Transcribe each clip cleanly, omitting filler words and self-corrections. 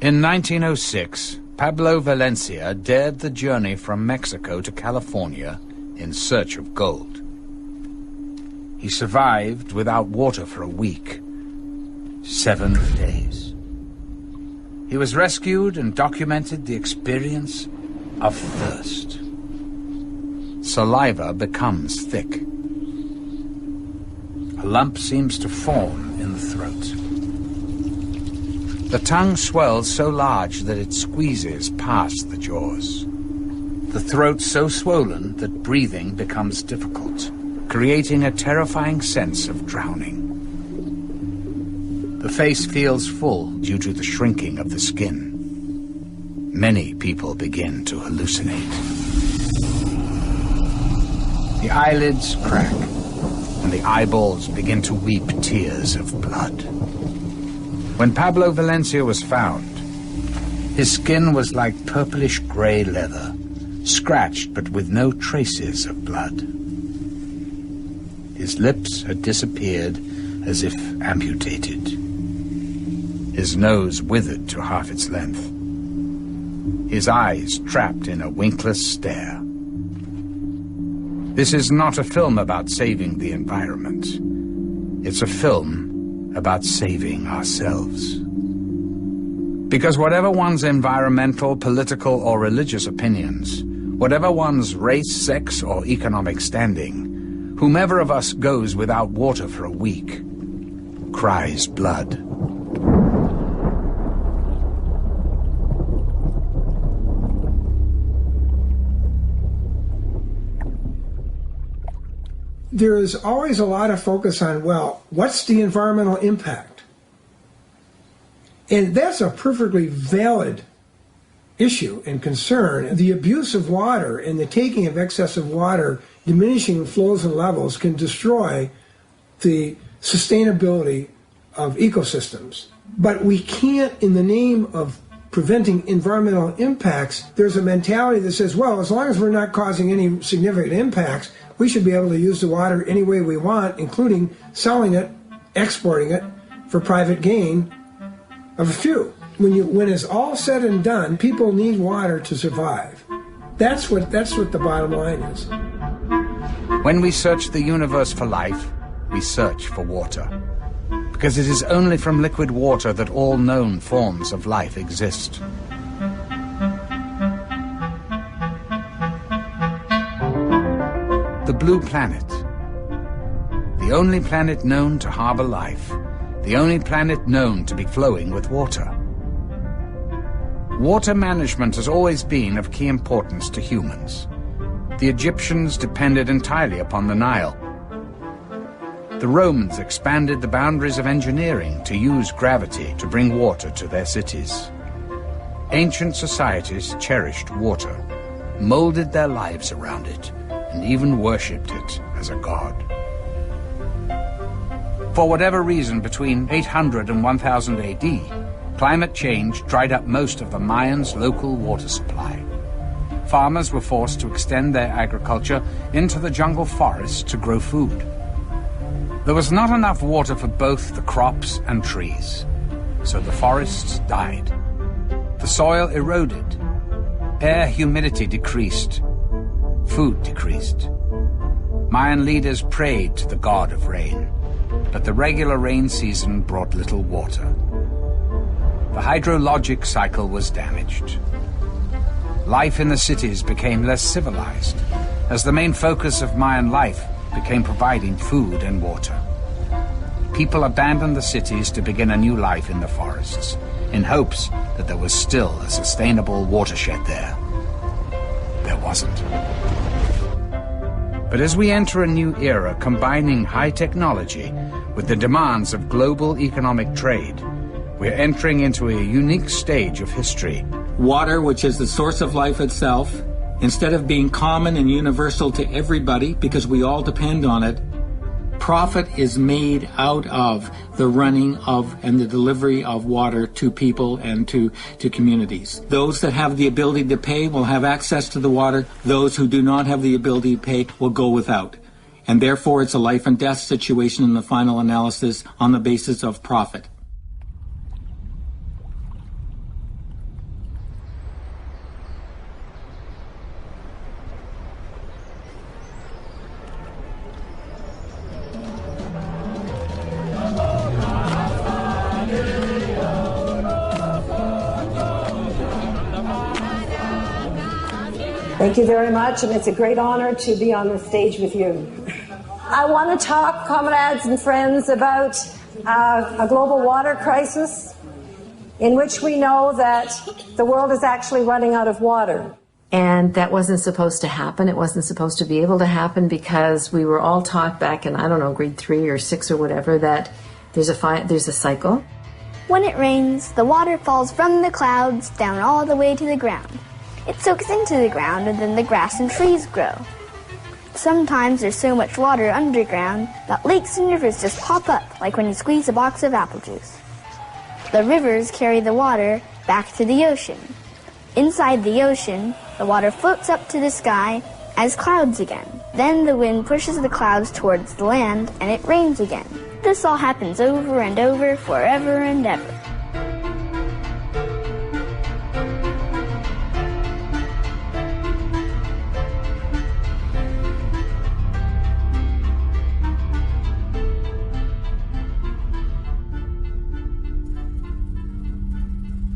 In 1906, Pablo Valencia dared the journey from Mexico to California in search of gold. He survived without water for a week, 7 days. He was rescued and documented the experience of thirst. Saliva becomes thick. A lump seems to form in the throat. The tongue swells so large that it squeezes past the jaws. The throat so swollen that breathing becomes difficult, creating a terrifying sense of drowning. The face feels full due to the shrinking of the skin. Many people begin to hallucinate. The eyelids crack, and the eyeballs begin to weep tears of blood. When Pablo Valencia was found, his skin was like purplish gray leather, scratched but with no traces of blood. His lips had disappeared as if amputated. His nose withered to half its length. His eyes trapped in a winkless stare. This is not a film about saving the environment. It's a film about saving ourselves. Because whatever one's environmental, political, or religious opinions, whatever one's race, sex, or economic standing, whomever of us goes without water for a week cries blood. There is always a lot of focus on, well, what's the environmental impact? And that's a perfectly valid issue and concern. The abuse of water and the taking of excessive water, diminishing flows and levels, can destroy the sustainability of ecosystems. But we can't, in the name of preventing environmental impacts, there's a mentality that says, well, as long as we're not causing any significant impacts, we should be able to use the water any way we want, including selling it, exporting it for private gain of a few. When it's all said and done, people need water to survive. That's what the bottom line is. When we search the universe for life, we search for water. Because it is only from liquid water that all known forms of life exist. The blue planet. The only planet known to harbor life. The only planet known to be flowing with water. Water management has always been of key importance to humans. The Egyptians depended entirely upon the Nile. The Romans expanded the boundaries of engineering to use gravity to bring water to their cities. Ancient societies cherished water, molded their lives around it, and even worshipped it as a god. For whatever reason, between 800 and 1000 AD, climate change dried up most of the Mayans' local water supply. Farmers were forced to extend their agriculture into the jungle forests to grow food. There was not enough water for both the crops and trees, so the forests died. The soil eroded, air humidity decreased, food decreased. Mayan leaders prayed to the god of rain, but the regular rain season brought little water. The hydrologic cycle was damaged. Life in the cities became less civilized, as the main focus of Mayan life became providing food and water. People abandoned the cities to begin a new life in the forests, in hopes that there was still a sustainable watershed there. There wasn't. But as we enter a new era combining high technology with the demands of global economic trade, we're entering into a unique stage of history. Water, which is the source of life itself, instead of being common and universal to everybody because we all depend on it, profit is made out of the running of and the delivery of water to people and to communities. Those that have the ability to pay will have access to the water. Those who do not have the ability to pay will go without. And therefore it's a life and death situation in the final analysis on the basis of profit. Thank you very much, and it's a great honor to be on the stage with you. I want to talk, comrades and friends, about a global water crisis in which we know that the world is actually running out of water. And that wasn't supposed to happen. It wasn't supposed to be able to happen because we were all taught back in, I don't know, grade 3 or 6 or whatever, that there's a cycle. When it rains, the water falls from the clouds down all the way to the ground. It soaks into the ground and then the grass and trees grow. Sometimes there's so much water underground that lakes and rivers just pop up like when you squeeze a box of apple juice. The rivers carry the water back to the ocean. Inside the ocean, the water floats up to the sky as clouds again. Then the wind pushes the clouds towards the land and it rains again. This all happens over and over, forever and ever.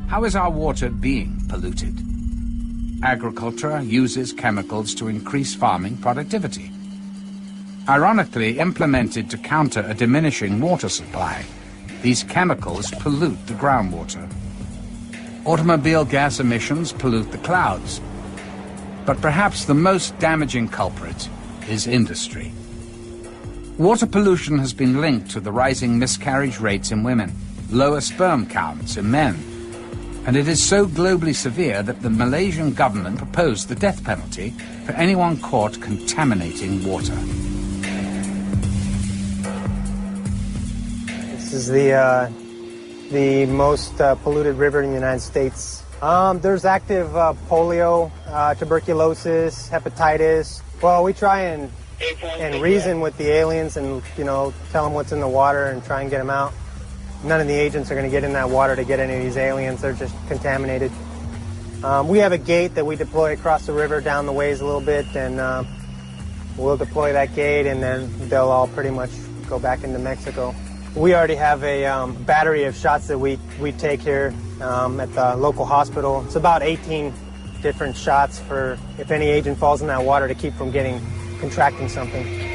How is our water being polluted? Agriculture uses chemicals to increase farming productivity. Ironically, implemented to counter a diminishing water supply, these chemicals pollute the groundwater. Automobile gas emissions pollute the clouds. But perhaps the most damaging culprit is industry. Water pollution has been linked to the rising miscarriage rates in women, lower sperm counts in men, and it is so globally severe that the Malaysian government proposed the death penalty for anyone caught contaminating water. This is the most polluted river in the United States. There's active polio, tuberculosis, hepatitis. Well, we try and reason with the aliens and, tell them what's in the water and try and get them out. None of the agents are going to get in that water to get any of these aliens. They're just contaminated. We have a gate that we deploy across the river down the ways a little bit, and we'll deploy that gate, and then they'll all pretty much go back into Mexico. We already have a battery of shots that we take here at the local hospital. It's about 18 different shots for if any agent falls in that water to keep from contracting something.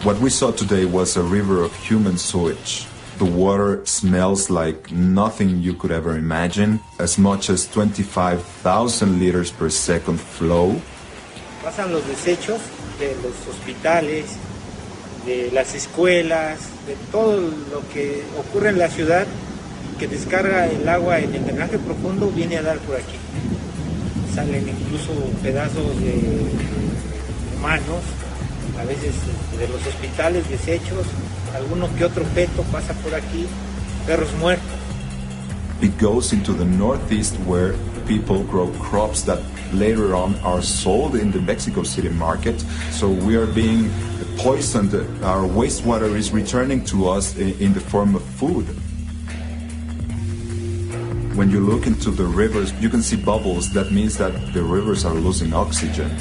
What we saw today was a river of human sewage. The water smells like nothing you could ever imagine, as much as 25,000 liters per second flow. Pasan los desechos de los hospitales, de las escuelas, de todo lo que ocurre en la ciudad, que descarga el agua en el drenaje profundo, viene a dar por aquí. Salen incluso pedazos de humanos, a veces de los hospitales, desechos, alguno que otro feto pasa por aquí, perros muertos. It goes into the northeast where people grow crops that later on are sold in the Mexico City market. So we are being poisoned. Our wastewater is returning to us in the form of food. When you look into the rivers, you can see bubbles. That means that the rivers are losing oxygen.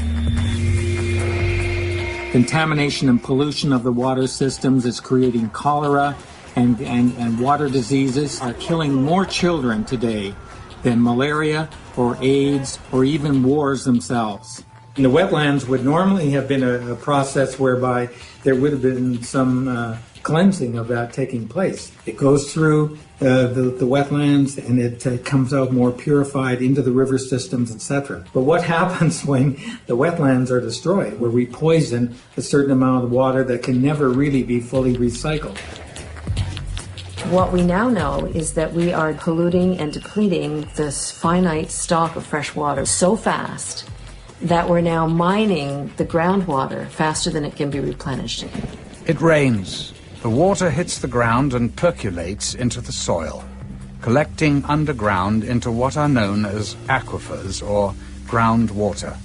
Contamination and pollution of the water systems is creating cholera and water diseases are killing more children today than malaria or AIDS or even wars themselves. And the wetlands would normally have been a process whereby there would have been some cleansing of that taking place. It goes through the wetlands and it comes out more purified into the river systems, etc. But what happens when the wetlands are destroyed, where we poison a certain amount of water that can never really be fully recycled? What we now know is that we are polluting and depleting this finite stock of fresh water so fast that we're now mining the groundwater faster than it can be replenished. It rains. The water hits the ground and percolates into the soil, collecting underground into what are known as aquifers or groundwater.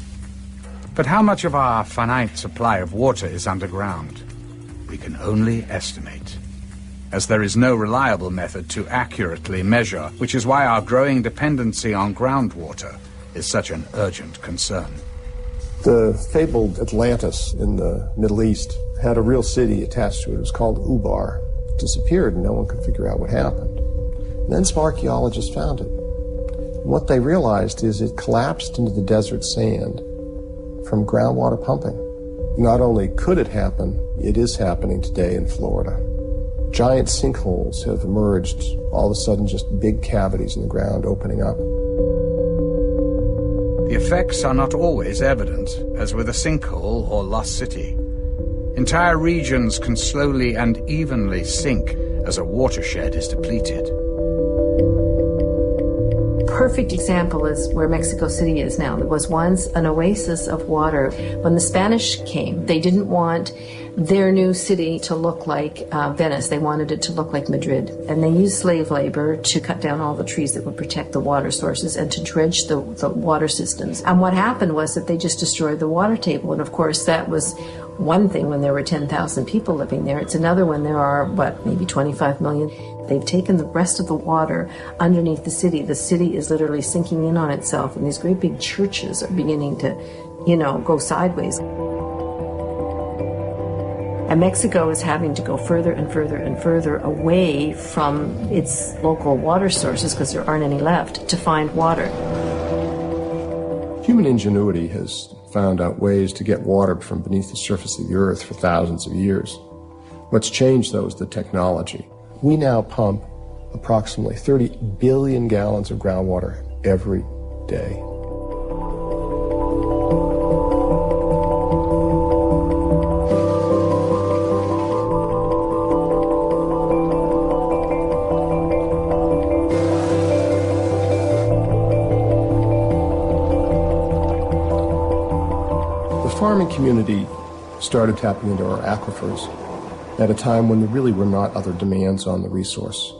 But how much of our finite supply of water is underground? We can only estimate, as there is no reliable method to accurately measure, which is why our growing dependency on groundwater is such an urgent concern. The fabled Atlantis in the Middle East had a real city attached to it. It was called Ubar. It disappeared and no one could figure out what happened. And then some archaeologists found it. What they realized is it collapsed into the desert sand from groundwater pumping. Not only could it happen, it is happening today in Florida. Giant sinkholes have emerged, all of a sudden just big cavities in the ground opening up. The effects are not always evident, as with a sinkhole or lost city. Entire regions can slowly and evenly sink as a watershed is depleted. Perfect example is where Mexico City is now. There was once an oasis of water. When the Spanish came, they didn't want their new city to look like Venice. They wanted it to look like Madrid. And they used slave labor to cut down all the trees that would protect the water sources and to dredge the water systems. And what happened was that they just destroyed the water table. And of course, that was one thing when there were 10,000 people living there. It's another when there are, maybe 25 million. They've taken the rest of the water underneath the city. The city is literally sinking in on itself, and these great big churches are beginning to, go sideways. And Mexico is having to go further and further and further away from its local water sources, because there aren't any left, to find water. Human ingenuity has found out ways to get water from beneath the surface of the earth for thousands of years. What's changed, though, is the technology. We now pump approximately 30 billion gallons of groundwater every day. The farming community started tapping into our aquifers at a time when there really were not other demands on the resource.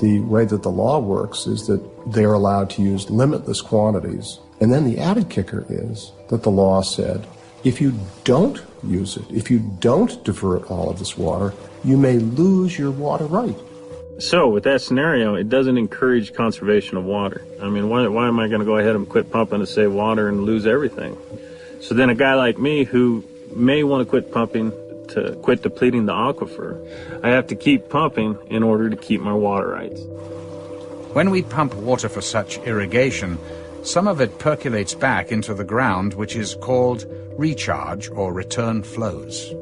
The way that the law works is that they're allowed to use limitless quantities. And then the added kicker is that the law said, if you don't use it, if you don't divert all of this water, you may lose your water right. So with that scenario, it doesn't encourage conservation of water. I mean, why am I going to go ahead and quit pumping to save water and lose everything? So then a guy like me who may want to quit pumping to quit depleting the aquifer, I have to keep pumping in order to keep my water rights. When we pump water for such irrigation, some of it percolates back into the ground, which is called recharge or return flows.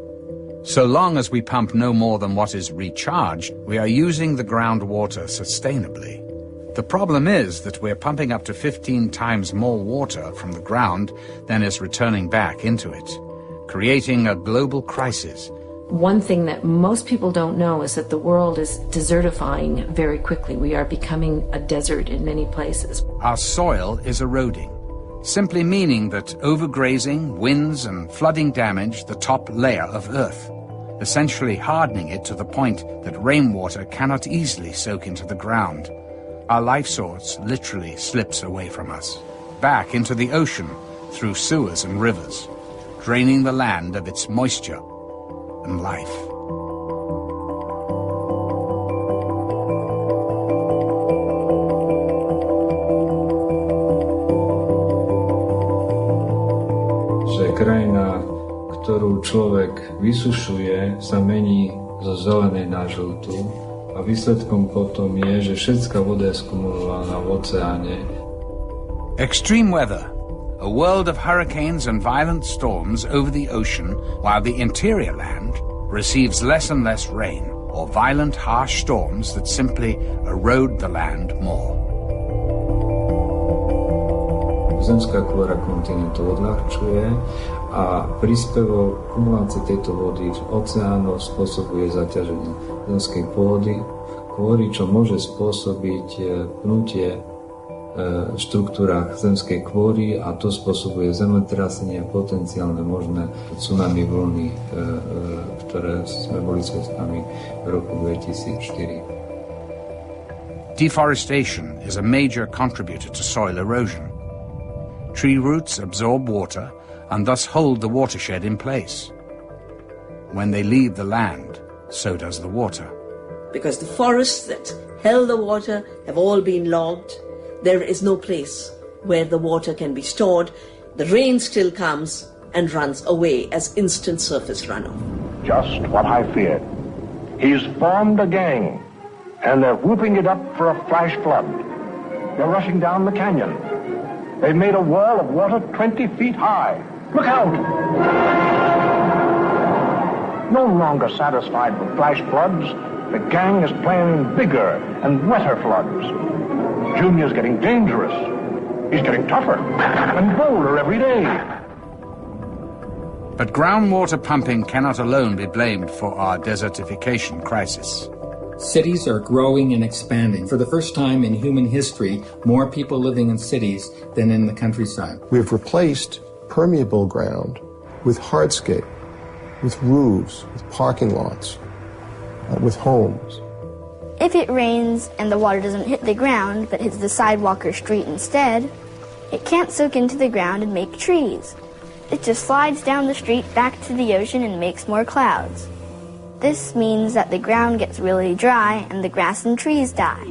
So long as we pump no more than what is recharged, we are using the groundwater sustainably. The problem is that we're pumping up to 15 times more water from the ground than is returning back into it, creating a global crisis. One thing that most people don't know is that the world is desertifying very quickly. We are becoming a desert in many places. Our soil is eroding, simply meaning that overgrazing, winds, and flooding damage the top layer of earth, essentially hardening it to the point that rainwater cannot easily soak into the ground. Our life source literally slips away from us, back into the ocean through sewers and rivers, draining the land of its moisture and life. Že krajina, ktorú človek vysušuje, sa mení zo zelenej na žltú a výsledkom potom je, že všetká voda je skumulovaná v oceáne. Extreme weather. A world of hurricanes and violent storms over the ocean, while the interior land receives less and less rain, or violent, harsh storms that simply erode the land more. Zemská kôra kontinentu odľahčuje a príspevok kumulácie tejto vody v oceánoch spôsobuje zaťaženie zemskej pôdy, kôry, čo môže spôsobiť pnutie v štruktúrach zemskej kôry a to spôsobuje zemetrasenie a potenciálne možné tsunami vlny, ktoré sme boli svedkami v roku 2004. Deforestation is a major contributor to soil erosion. Tree roots absorb water and thus hold the watershed in place. When they leave the land, so does the water. Because the forests that held the water have all been logged, there is no place where the water can be stored. The rain still comes and runs away as instant surface runoff. Just what I feared. He's formed a gang, and they're whooping it up for a flash flood. They're rushing down the canyon. They've made a wall of water 20 feet high. Look out! No longer satisfied with flash floods, the gang is planning bigger and wetter floods. Junior's getting dangerous. He's getting tougher and bolder every day. But groundwater pumping cannot alone be blamed for our desertification crisis. Cities are growing and expanding. For the first time in human history, more people living in cities than in the countryside. We have replaced permeable ground with hardscape, with roofs, with parking lots, with homes. If it rains and the water doesn't hit the ground but hits the sidewalk or street instead, it can't soak into the ground and make trees. It just slides down the street back to the ocean and makes more clouds. This means that the ground gets really dry and the grass and trees die.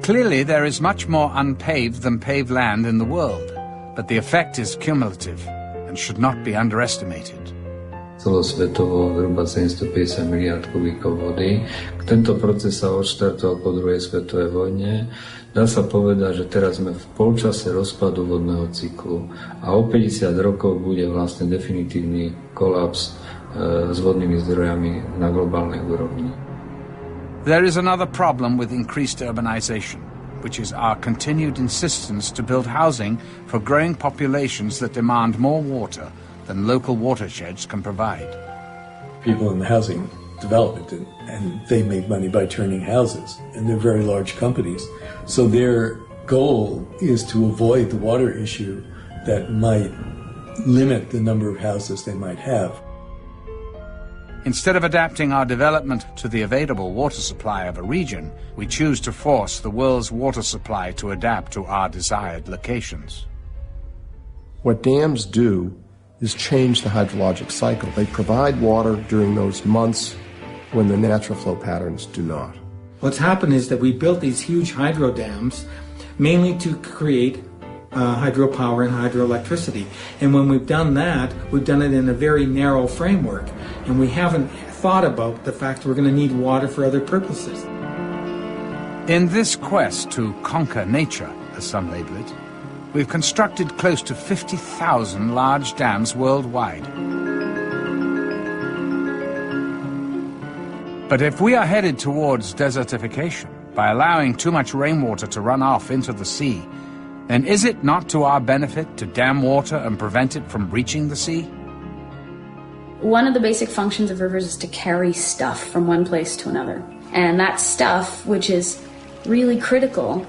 Clearly, there is much more unpaved than paved land in the world, but the effect is cumulative and should not be underestimated. Celosvetovo zhruba 750 miliard kubíkov vody. Tento proces sa odštartoval po druhej svetovej vojne. Dá sa povedať, že teraz sme v polčase rozpadu vodného cyklu a o 50 rokov bude vlastne definitívny kolaps s vodnými zdrojami na globálnej úrovni. There is another problem with increased urbanization, which is our continued insistence to build housing for growing populations that demand more water than local watersheds can provide. People in the housing development, and they make money by turning houses, and they're very large companies. So their goal is to avoid the water issue that might limit the number of houses they might have. Instead of adapting our development to the available water supply of a region, we choose to force the world's water supply to adapt to our desired locations. What dams do is change the hydrologic cycle. They provide water during those months when the natural flow patterns do not. What's happened is that we built these huge hydro dams mainly to create hydropower and hydroelectricity. And when we've done that, we've done it in a very narrow framework. And we haven't thought about the fact we're going to need water for other purposes. In this quest to conquer nature, as some label it, we've constructed close to 50,000 large dams worldwide. But if we are headed towards desertification by allowing too much rainwater to run off into the sea, then is it not to our benefit to dam water and prevent it from reaching the sea? One of the basic functions of rivers is to carry stuff from one place to another. And that stuff, which is really critical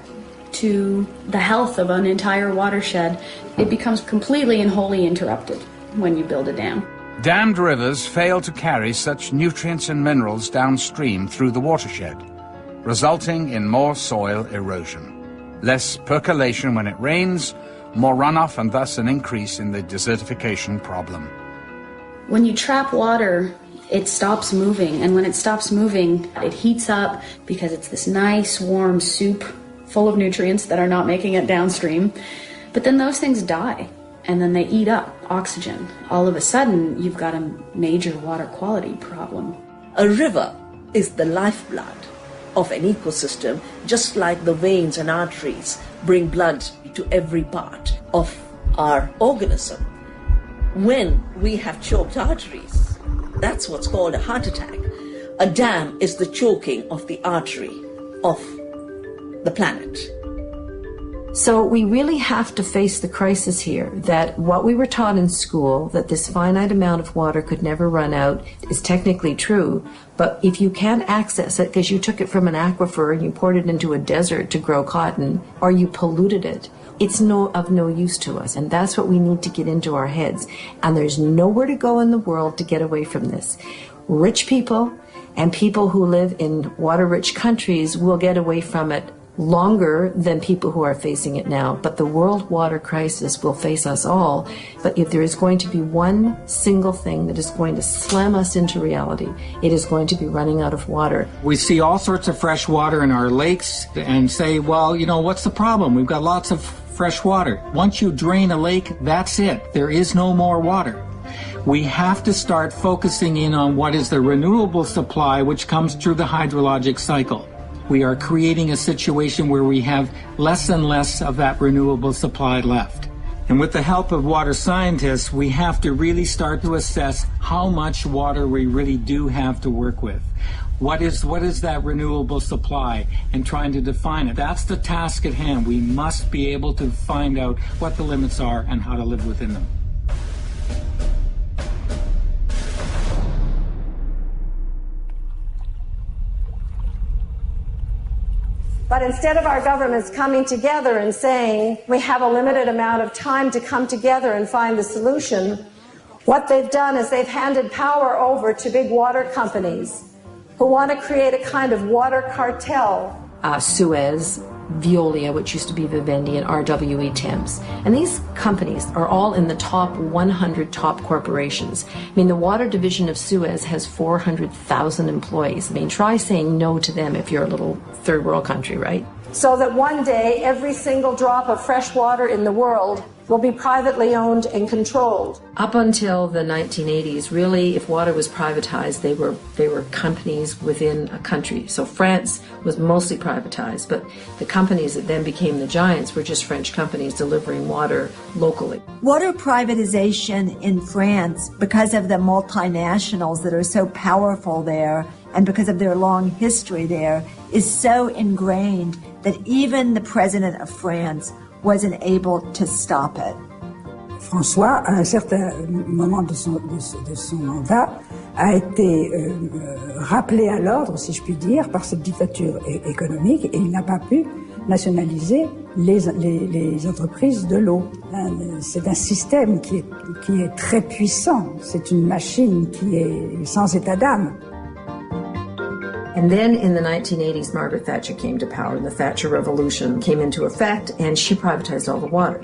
to the health of an entire watershed, it becomes completely and wholly interrupted when you build a dam. Dammed rivers fail to carry such nutrients and minerals downstream through the watershed, resulting in more soil erosion, less percolation when it rains, more runoff, and thus an increase in the desertification problem. When you trap water, it stops moving, and when it stops moving, it heats up because it's this nice warm soup full of nutrients that are not making it downstream. But then those things die, and then they eat up oxygen. All of a sudden, you've got a major water quality problem. A river is the lifeblood of an ecosystem, just like the veins and arteries bring blood to every part of our organism. When we have choked arteries, that's what's called a heart attack. A dam is the choking of the artery of the planet. So we really have to face the crisis here that what we were taught in school, that this finite amount of water could never run out, is technically true. But if you can't access it because you took it from an aquifer and you poured it into a desert to grow cotton, or you polluted it, it's of no use to us. And that's what we need to get into our heads. And there's nowhere to go in the world to get away from this. Rich people and people who live in water-rich countries will get away from it longer than people who are facing it now. But the world water crisis will face us all. But if there is going to be one single thing that is going to slam us into reality, it is going to be running out of water. We see all sorts of fresh water in our lakes and say, well, you know, what's the problem? We've got lots of fresh water. Once you drain a lake, that's it. There is no more water. We have to start focusing in on what is the renewable supply which comes through the hydrologic cycle. we are creating a situation where we have less and less of that renewable supply left. And with the help of water scientists, we have to really start to assess how much water we really do have to work with. What is that renewable supply, and trying to define it. That's the task at hand. We must be able to find out what the limits are and how to live within them. But instead of our governments coming together and saying, we have a limited amount of time to come together and find the solution, what they've done is they've handed power over to big water companies who want to create a kind of water cartel. Suez, Veolia, which used to be Vivendi, and RWE Thames. And these companies are all in the top 100 top corporations. I mean, the water division of Suez has 400,000 employees. I mean, try saying no to them if you're a little third world country, right? So that one day, every single drop of fresh water in the world will be privately owned and controlled. Up until the 1980s, really, if water was privatized, they were companies within a country. So France was mostly privatized, but the companies that then became the giants were just French companies delivering water locally. Water privatization in France, because of the multinationals that are so powerful there, and because of their long history there, is so ingrained that even the president of France wasn't able to stop it. François, à un certain moment de son mandat, a été rappelé à l'ordre, si je puis dire, par cette dictature économique, et il n'a pas pu nationaliser les entreprises de l'eau. C'est un système qui est très puissant, c'est une machine qui est sans état d'âme. And then in the 1980s, Margaret Thatcher came to power, and the Thatcher Revolution came into effect, and she privatized all the water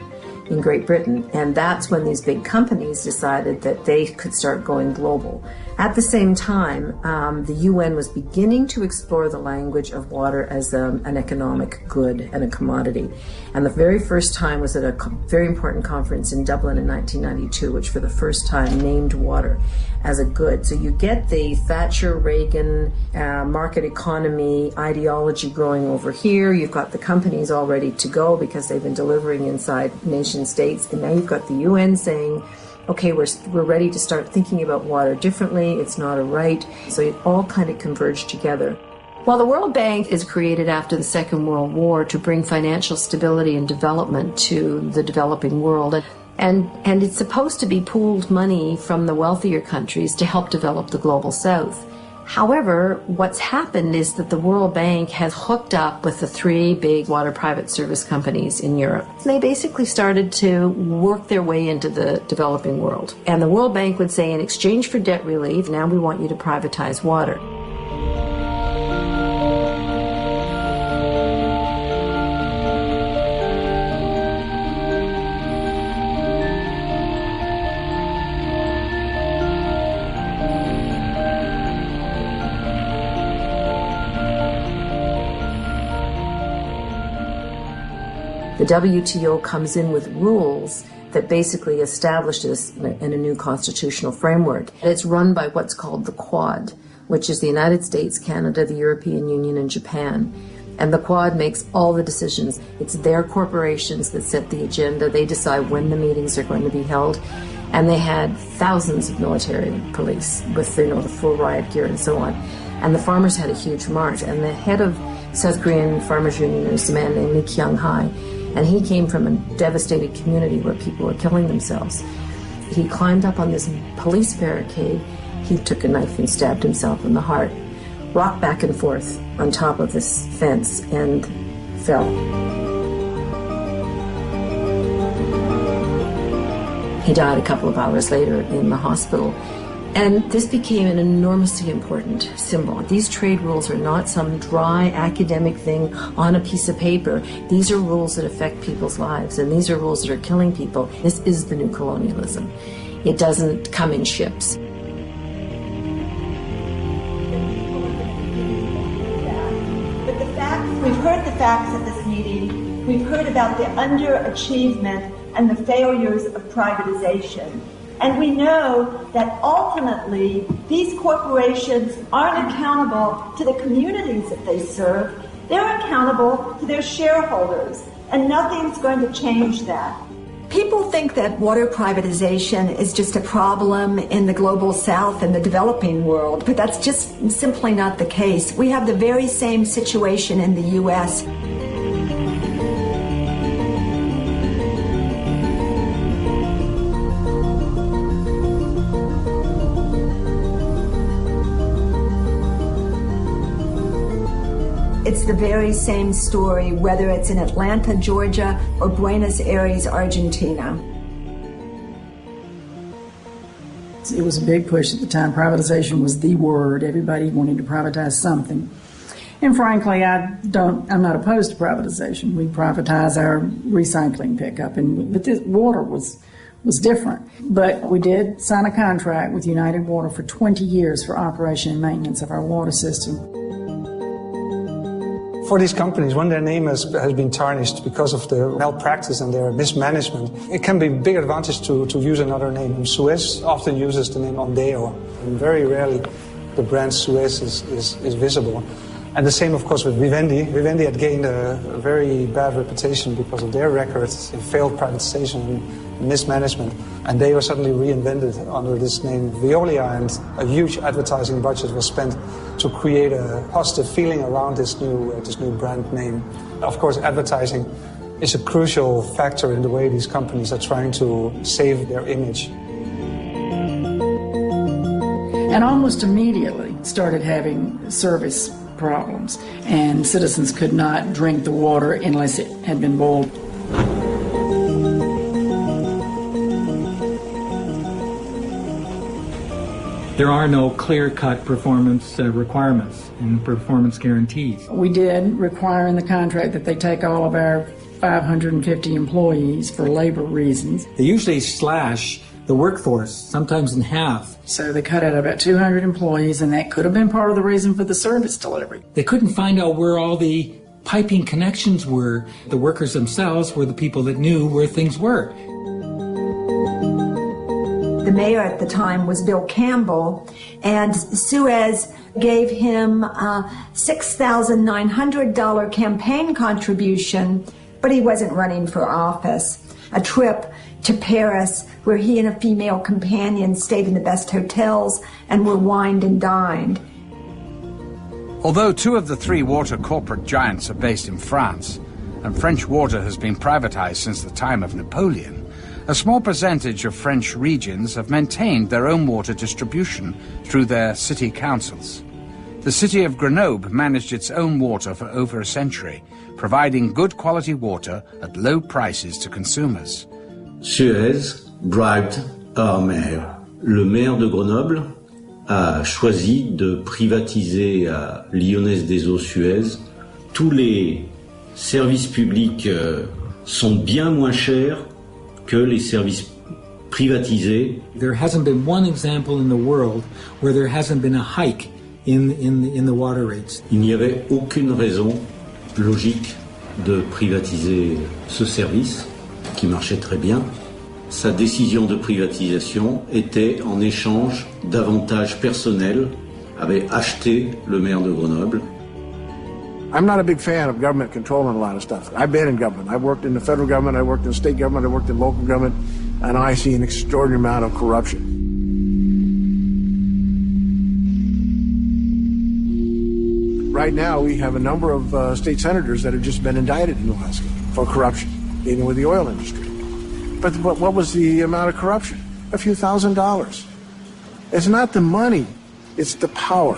in Great Britain. And that's when these big companies decided that they could start going global. At the same time, the UN was beginning to explore the language of water as an economic good and a commodity. And the very first time was at a very important conference in Dublin in 1992, which for the first time named water as a good. So you get the Thatcher-Reagan market economy ideology growing over here. You've got the companies all ready to go because they've been delivering inside nation states. And now you've got the UN saying, okay, we're ready to start thinking about water differently. It's not a right. So it all kind of converged together. Well, the World Bank is created after the Second World War to bring financial stability and development to the developing world. And it's supposed to be pooled money from the wealthier countries to help develop the global south. However, what's happened is that the World Bank has hooked up with the three big water private service companies in Europe. They basically started to work their way into the developing world. And the World Bank would say, in exchange for debt relief, now we want you to privatize water. The WTO comes in with rules that basically establishes in a new constitutional framework. It's run by what's called the Quad, which is the United States, Canada, the European Union, and Japan. And the Quad makes all the decisions. It's their corporations that set the agenda. They decide when the meetings are going to be held. And they had thousands of military police with the full riot gear and so on. And the farmers had a huge march. And the head of South Korean Farmers Union is a man named Lee Kyung-hae. And he came from a devastated community where people were killing themselves. He climbed up on this police barricade. He took a knife and stabbed himself in the heart, rocked back and forth on top of this fence, and fell. He died a couple of hours later in the hospital. And this became an enormously important symbol. These trade rules are not some dry academic thing on a piece of paper. These are rules that affect people's lives, and these are rules that are killing people. This is the new colonialism. It doesn't come in ships. But the facts, we've heard the facts at this meeting. We've heard about the underachievement and the failures of privatization. And we know that ultimately these corporations aren't accountable to the communities that they serve. They're accountable to their shareholders, and nothing's going to change that. People think that water privatization is just a problem in the global south and the developing world, but that's just simply not the case. We have the very same situation in the U.S. It's the very same story, whether it's in Atlanta, Georgia, or Buenos Aires, Argentina. It was a big push at the time. Privatization was the word. Everybody wanted to privatize something. And frankly, I'm not opposed to privatization. We privatize our recycling pickup, but this water was different. But we did sign a contract with United Water for 20 years for operation and maintenance of our water system. For these companies, when their name has been tarnished because of their malpractice and their mismanagement, it can be a big advantage to use another name. Suez often uses the name Ondeo, and very rarely the brand Suez is visible. And the same, of course, with Vivendi. Vivendi had gained a very bad reputation because of their records in failed privatization and mismanagement. And they were suddenly reinvented under this name Veolia, and a huge advertising budget was spent to create a positive feeling around this new brand name. Of course, advertising is a crucial factor in the way these companies are trying to save their image. And almost immediately started having service problems, and citizens could not drink the water unless it had been boiled. There are no clear-cut performance requirements and performance guarantees. We did require in the contract that they take all of our 550 employees for labor reasons. They usually slash the workforce, sometimes in half. So they cut out about 200 employees, and that could have been part of the reason for the service delivery. They couldn't find out where all the piping connections were. The workers themselves were the people that knew where things were. The mayor at the time was Bill Campbell, and Suez gave him a $6,900 campaign contribution, but he wasn't running for office. A trip to Paris where he and a female companion stayed in the best hotels and were wined and dined. Although 2 of the 3 water corporate giants are based in France, and French water has been privatized since the time of Napoleon, a small percentage of French regions have maintained their own water distribution through their city councils. The city of Grenoble managed its own water for over a century, providing good quality water at low prices to consumers. Suez bribed our maire. Le maire de Grenoble a choisi de privatiser à Lyonnaise des Eaux Suez. Tous les services publics sont bien moins chers que les services privatisés. There hasn't been one example in the world where there hasn't been a hike in the water rates. Il n'y avait aucune raison logique de privatiser ce service qui marchait très bien. Sa décision de privatisation était en échange d'avantages personnels, avait acheté le maire de Grenoble. I'm not a big fan of government controlling a lot of stuff. I've been in government. I've worked in the federal government, I worked in state government, I worked in local government, and I see an extraordinary amount of corruption. Right now, we have a number of state senators that have just been indicted in Alaska for corruption, even with the oil industry. But what was the amount of corruption? A few $1,000s. It's not the money, it's the power.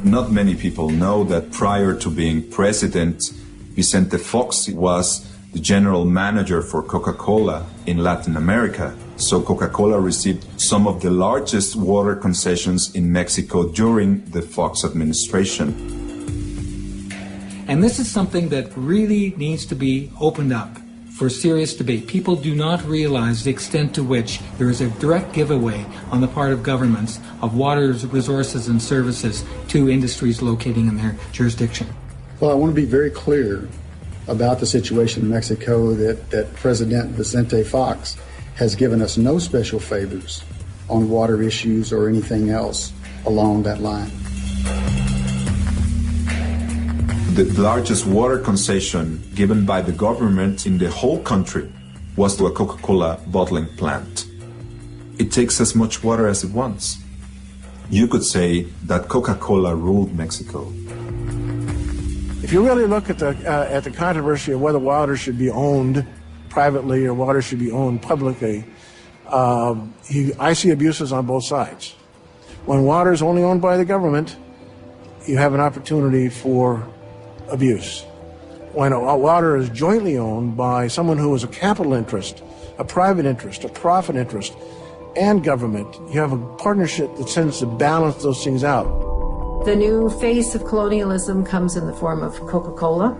Not many people know that prior to being president, Vicente Fox was the general manager for Coca-Cola in Latin America. So Coca-Cola received some of the largest water concessions in Mexico during the Fox administration. And this is something that really needs to be opened up for serious debate. People do not realize the extent to which there is a direct giveaway on the part of governments of water resources and services to industries locating in their jurisdiction. Well, I want to be very clear about the situation in Mexico that President Vicente Fox has given us no special favors on water issues or anything else along that line. The largest water concession given by the government in the whole country was to a Coca-Cola bottling plant. It takes as much water as it wants. You could say that Coca-Cola ruled Mexico. If you really look at the controversy of whether water should be owned privately or water should be owned publicly, I see abuses on both sides. When water is only owned by the government, you have an opportunity for abuse. When water is jointly owned by someone who is a capital interest, a private interest, a profit interest, and government, you have a partnership that tends to balance those things out. The new face of colonialism comes in the form of Coca-Cola.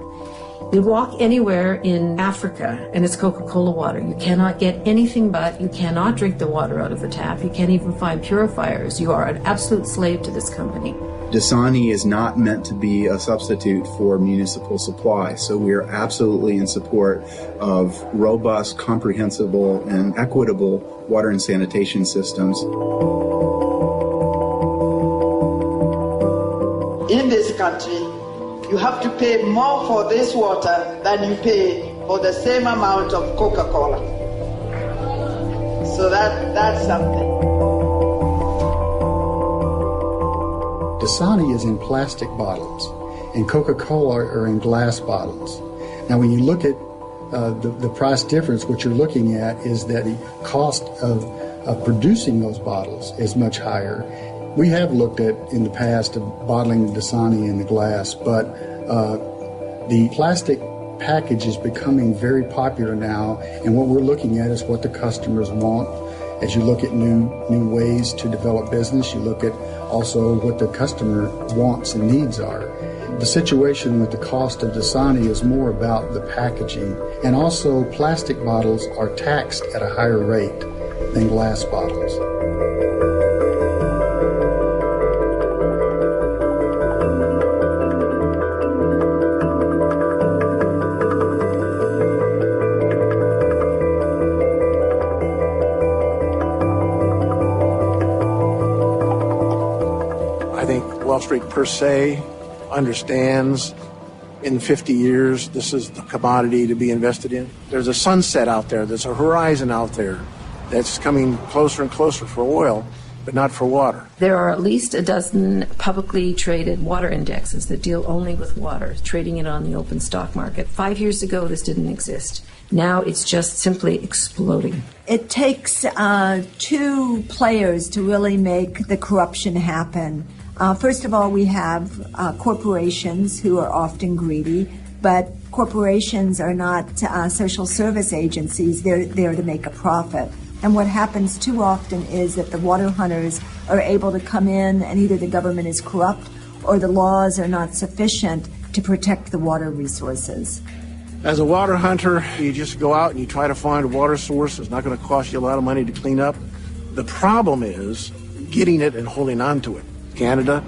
You walk anywhere in Africa and it's Coca-Cola water. You cannot get anything but. You cannot drink the water out of the tap. You can't even find purifiers. You are an absolute slave to this company. Dasani is not meant to be a substitute for municipal supply, so we are absolutely in support of robust, comprehensible, and equitable water and sanitation systems. In this country, you have to pay more for this water than you pay for the same amount of Coca-Cola. So that's something. Dasani is in plastic bottles, and Coca-Cola are in glass bottles. Now, when you look at the price difference, what you're looking at is that the cost of producing those bottles is much higher. We have looked at, in the past, of bottling Dasani in the glass, but the plastic package is becoming very popular now, and what we're looking at is what the customers want. As you look at new ways to develop business, you look at also what the customer wants and needs are. The situation with the cost of Dasani is more about the packaging, and also plastic bottles are taxed at a higher rate than glass bottles. Wall Street per se understands in 50 years this is the commodity to be invested in. There's a sunset out there, there's a horizon out there that's coming closer and closer for oil, but not for water. There are at least a dozen publicly traded water indexes that deal only with water, trading it on the open stock market. 5 years ago, this didn't exist. Now it's just simply exploding. It takes two players to really make the corruption happen. First of all, we have corporations who are often greedy, but corporations are not social service agencies. They're there to make a profit. And what happens too often is that the water hunters are able to come in and either the government is corrupt or the laws are not sufficient to protect the water resources. As a water hunter, you just go out and you try to find a water source. It's not going to cost you a lot of money to clean up. The problem is getting it and holding on to it. Canada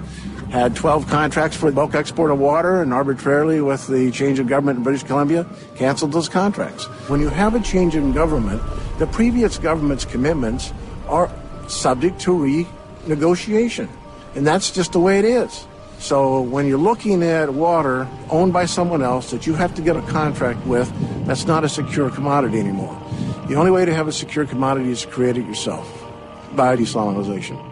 had 12 contracts for bulk export of water, and arbitrarily, with the change of government in British Columbia, canceled those contracts. When you have a change in government, the previous government's commitments are subject to renegotiation, and that's just the way it is. So when you're looking at water owned by someone else that you have to get a contract with, that's not a secure commodity anymore. The only way to have a secure commodity is to create it yourself by desalination.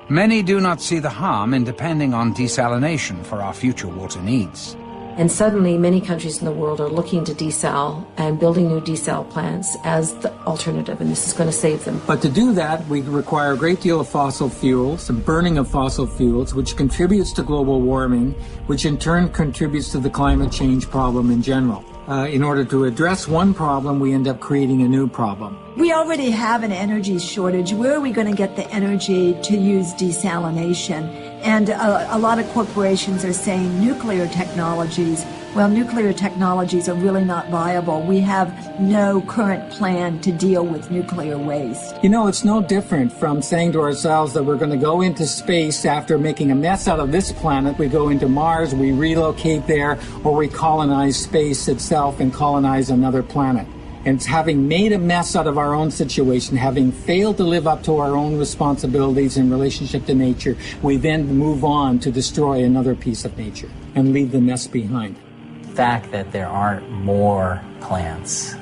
Many do not see the harm in depending on desalination for our future water needs. And suddenly, many countries in the world are looking to desal and building new desal plants as the alternative, and this is going to save them. But to do that, we require a great deal of fossil fuels, the burning of fossil fuels, which contributes to global warming, which in turn contributes to the climate change problem in general. In order to address one problem, we end up creating a new problem. We already have an energy shortage. Where are we going to get the energy to use desalination? And a lot of corporations are saying nuclear technologies. Well, nuclear technologies are really not viable. We have no current plan to deal with nuclear waste. You know, it's no different from saying to ourselves that we're going to go into space after making a mess out of this planet. We go into Mars, we relocate there, or we colonize space itself and colonize another planet. And having made a mess out of our own situation, having failed to live up to our own responsibilities in relationship to nature, we then move on to destroy another piece of nature and leave the mess behind. fact that there aren't more plants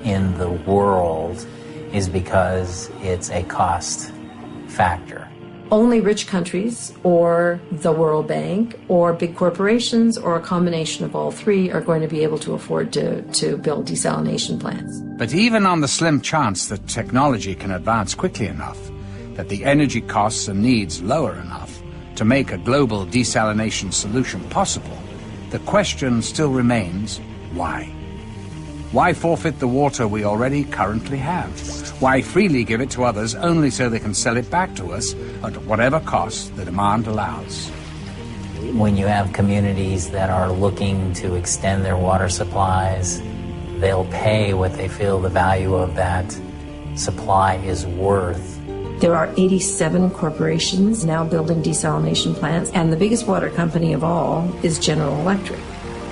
in the world is because it's a cost factor. Only rich countries or the World Bank or big corporations or a combination of all three are going to be able to afford to build desalination plants. But even on the slim chance that technology can advance quickly enough, that the energy costs and needs lower enough to make a global desalination solution possible, the question still remains, why? Why forfeit the water we already currently have? Why freely give it to others only so they can sell it back to us at whatever cost the demand allows? When you have communities that are looking to extend their water supplies, they'll pay what they feel the value of that supply is worth. There are 87 corporations now building desalination plants, and the biggest water company of all is General Electric,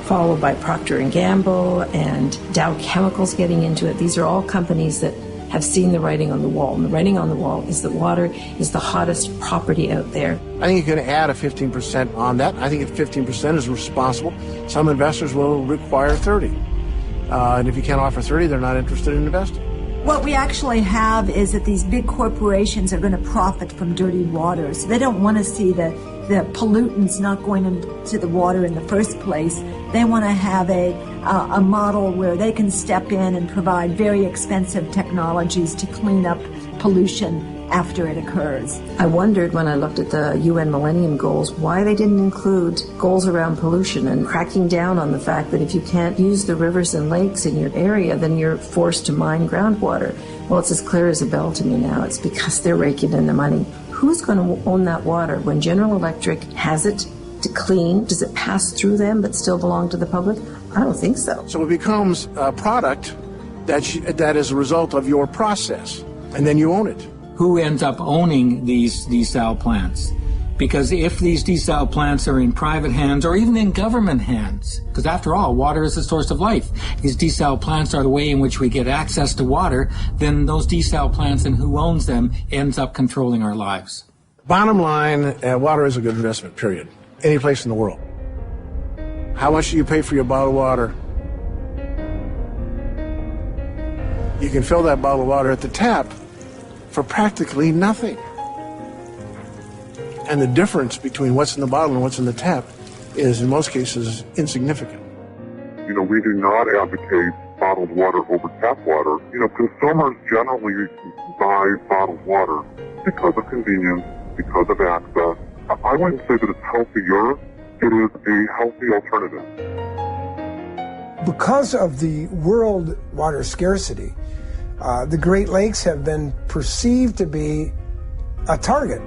followed by Procter & Gamble and Dow Chemicals getting into it. These are all companies that have seen the writing on the wall, and the writing on the wall is that water is the hottest property out there. I think you can add a 15% on that. I think if 15% is responsible, some investors will require 30. And if you can't offer 30, they're not interested in investing. What we actually have is that these big corporations are going to profit from dirty water. So they don't want to see the pollutants not going into the water in the first place. They want to have a model where they can step in and provide very expensive technologies to clean up pollution after it occurs. I wondered when I looked at the UN Millennium Goals why they didn't include goals around pollution and cracking down on the fact that if you can't use the rivers and lakes in your area, then you're forced to mine groundwater. Well, it's as clear as a bell to me now. It's because they're raking in the money. Who's going to own that water? When General Electric has it to clean, does it pass through them but still belong to the public? I don't think so. So it becomes a product that is a result of your process, and then you own it. Who ends up owning these desal plants? Because if these desal plants are in private hands or even in government hands, because after all, water is the source of life. These desal plants are the way in which we get access to water, then those desal plants and who owns them ends up controlling our lives. Bottom line, water is a good investment, period. Any place in the world. How much do you pay for your bottled water? You can fill that bottle of water at the tap for practically nothing. And the difference between what's in the bottle and what's in the tap is, in most cases, insignificant. You know, we do not advocate bottled water over tap water. You know, consumers generally buy bottled water because of convenience, because of access. I wouldn't say that it's healthier. It is a healthy alternative. Because of the world water scarcity, the Great Lakes have been perceived to be a target.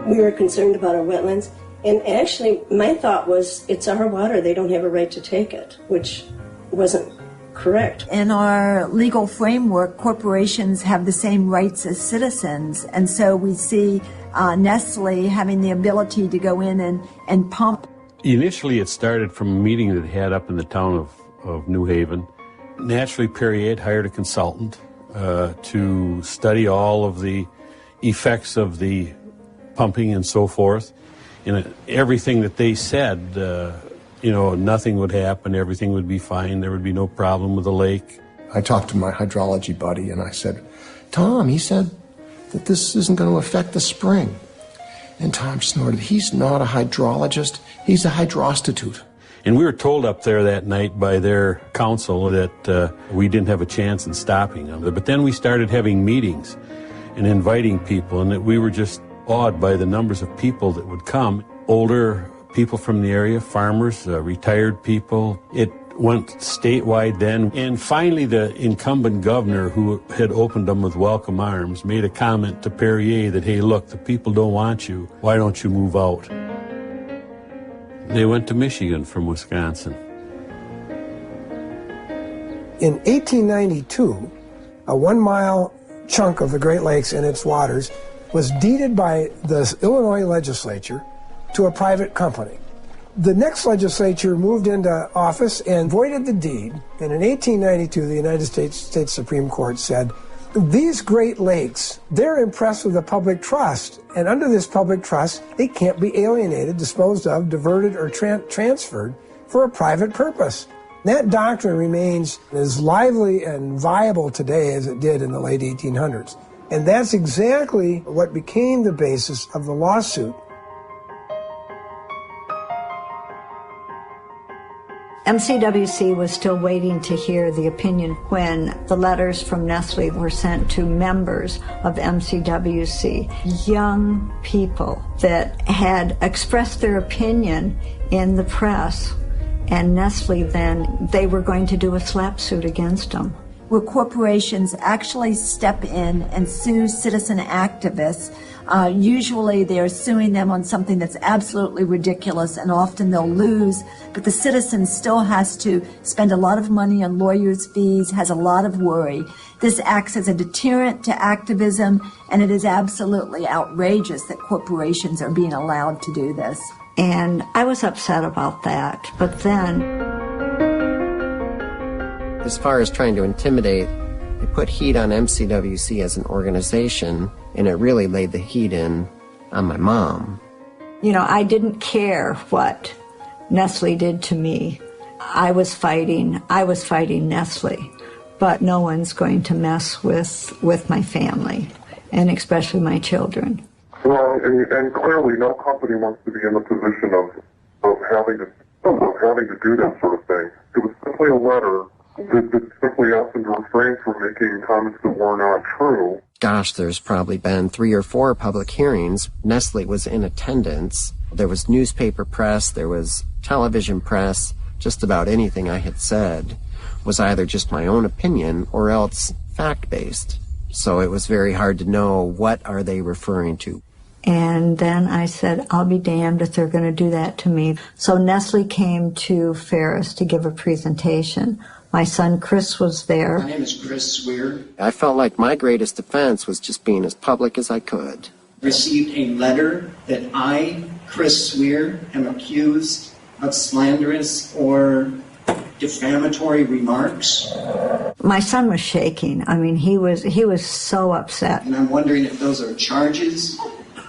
We were concerned about our wetlands, and actually my thought was it's our water, they don't have a right to take it, which wasn't correct. In our legal framework, corporations have the same rights as citizens, and so we see Nestle having the ability to go in and pump. Initially it started from a meeting that had up in the town of New Haven. Naturally, Perrier had hired a consultant to study all of the effects of the pumping and so forth. And everything that they said, nothing would happen, everything would be fine, there would be no problem with the lake. I talked to my hydrology buddy and I said, Tom, he said that this isn't going to affect the spring. And Tom snorted, he's not a hydrologist, he's a hydrostitute. And we were told up there that night by their council that we didn't have a chance in stopping them. But then we started having meetings and inviting people, and that we were just awed by the numbers of people that would come. Older people from the area, farmers, retired people. It went statewide then. And finally, the incumbent governor, who had opened them with welcome arms, made a comment to Perrier that, hey, look, the people don't want you. Why don't you move out? They went to Michigan from Wisconsin. In 1892, a 1-mile chunk of the Great Lakes and its waters was deeded by the Illinois legislature to a private company. The next legislature moved into office and voided the deed, and in 1892 the United States Supreme Court said These Great Lakes, they're impressed with the public trust, and under this public trust, they can't be alienated, disposed of, diverted, or transferred for a private purpose. That doctrine remains as lively and viable today as it did in the late 1800s. And that's exactly what became the basis of the lawsuit. MCWC was still waiting to hear the opinion when the letters from Nestle were sent to members of MCWC, young people that had expressed their opinion in the press, and Nestle then, they were going to do a slap suit against them. Where corporations actually step in and sue citizen activists. Usually they're suing them on something that's absolutely ridiculous, and often they'll lose, but the citizen still has to spend a lot of money on lawyers' fees, has a lot of worry. This acts as a deterrent to activism, and it is absolutely outrageous that corporations are being allowed to do this. And I was upset about that, but then... As far as trying to intimidate, they put heat on MCWC as an organization, and it really laid the heat in on my mom. You know, I didn't care what Nestle did to me. I was fighting Nestle, but no one's going to mess with my family, and especially my children. Well, and clearly no company wants to be in the position of having to do that sort of thing. It was simply a letter that simply asked them to refrain from making comments that were not true. Gosh, there's probably been 3 or 4 public hearings. Nestle was in attendance. There was newspaper press, there was television press. Just about anything I had said was either just my own opinion or else fact-based. So it was very hard to know what are they referring to. And then I said, I'll be damned if they're going to do that to me. So Nestle came to Ferris to give a presentation. My son Chris was there. My name is Chris Swear. I felt like my greatest defense was just being as public as I could. Received a letter that I, Chris Swear, am accused of slanderous or defamatory remarks. My son was shaking. I mean, he was so upset. And I'm wondering if those are charges,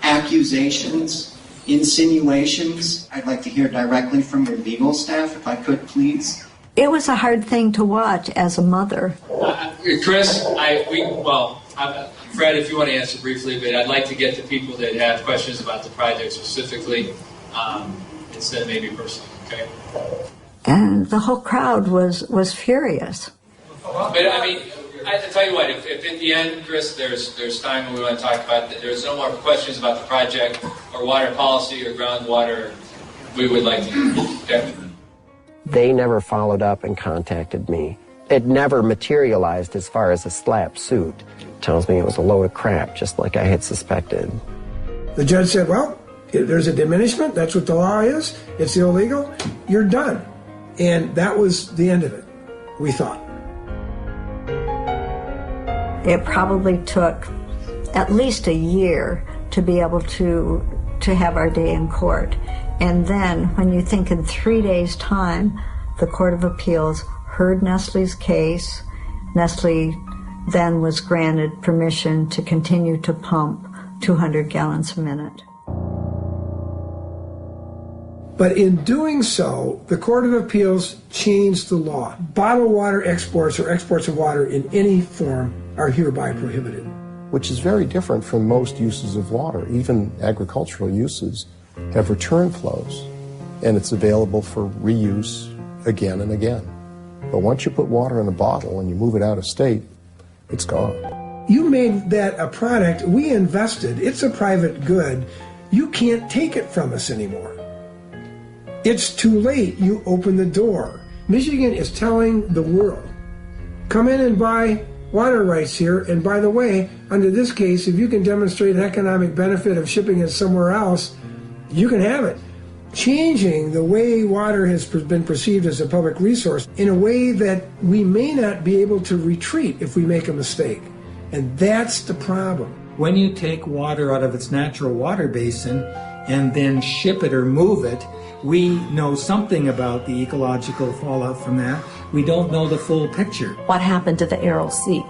accusations, insinuations. I'd like to hear directly from your legal staff, if I could, please. It was a hard thing to watch as a mother. Chris, Fred, if you want to answer briefly, but I'd like to get to people that have questions about the project specifically, instead of maybe personally, okay? And the whole crowd was furious. But I mean, I tell you what, if in the end, Chris, there's time when we want to talk about that, there's no more questions about the project or water policy or groundwater, we would like to, okay? They never followed up and contacted me. It never materialized as far as a slap suit. Tells me it was a load of crap, just like I had suspected. The judge said, well, there's a diminishment. That's what the law is. It's illegal. You're done. And that was the end of it, we thought. It probably took at least a year to be able to have our day in court. And then, when you think in 3 days' time, the Court of Appeals heard Nestle's case. Nestle then was granted permission to continue to pump 200 gallons a minute. But in doing so, the Court of Appeals changed the law. Bottled water exports or exports of water in any form are hereby prohibited. Which is very different from most uses of water. Even agricultural uses have return flows, and it's available for reuse again and again. But once you put water in a bottle and you move it out of state, it's gone. You made that a product, we invested, it's a private good, you can't take it from us anymore. It's too late, you open the door. Michigan is telling the world, come in and buy water rights here, and by the way, under this case, if you can demonstrate an economic benefit of shipping it somewhere else, you can have it. Changing the way water has been perceived as a public resource in a way that we may not be able to retreat if we make a mistake. And that's the problem. When you take water out of its natural water basin and then ship it or move it, we know something about the ecological fallout from that. We don't know the full picture. What happened to the Aral Sea?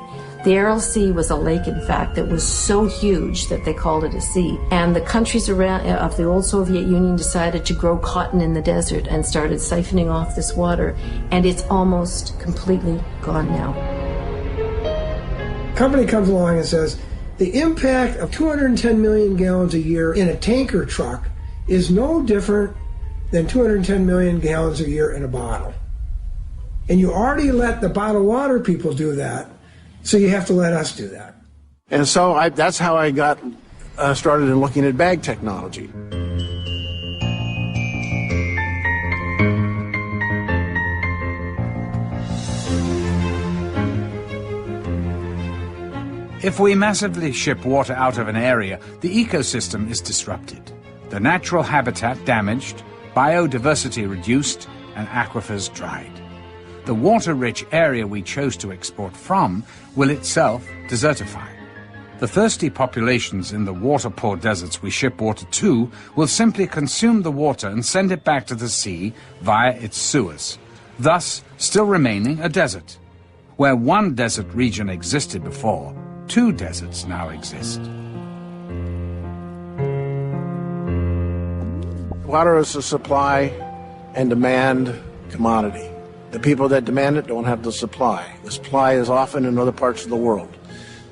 The Aral Sea was a lake, in fact, that was so huge that they called it a sea. And the countries around of the old Soviet Union decided to grow cotton in the desert and started siphoning off this water. And it's almost completely gone now. A company comes along and says, the impact of 210 million gallons a year in a tanker truck is no different than 210 million gallons a year in a bottle. And you already let the bottled water people do that. So you have to let us do that. And so that's how I got started in looking at bag technology. If we massively ship water out of an area, the ecosystem is disrupted. The natural habitat damaged, biodiversity reduced, and aquifers dried. The water-rich area we chose to export from will itself desertify. The thirsty populations in the water-poor deserts we ship water to will simply consume the water and send it back to the sea via its sewers, thus still remaining a desert. Where one desert region existed before, two deserts now exist. Water is a supply and demand commodity. The people that demand it don't have the supply. The supply is often in other parts of the world.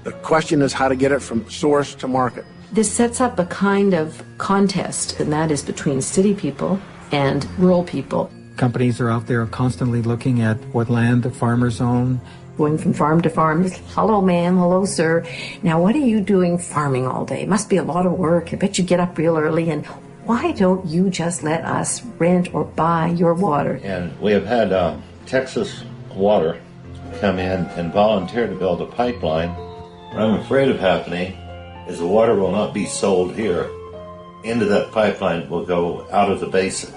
The question is how to get it from source to market. This sets up a kind of contest, and that is between city people and rural people. Companies are out there constantly looking at what land the farmers own. Going from farm to farm, hello ma'am, hello sir. Now what are you doing farming all day? It must be a lot of work. I bet you get up real early, and why don't you just let us rent or buy your water? And we have had Texas Water come in and volunteer to build a pipeline. What I'm afraid of happening is the water will not be sold here. Into that pipeline will go out of the basin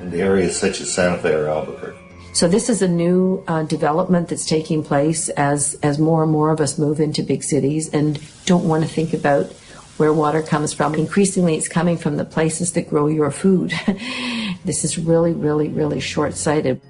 into areas such as Santa Fe or Albuquerque. So this is a new development that's taking place as more and more of us move into big cities and don't want to think about where water comes from. Increasingly, it's coming from the places that grow your food. This is really, really, really short-sighted.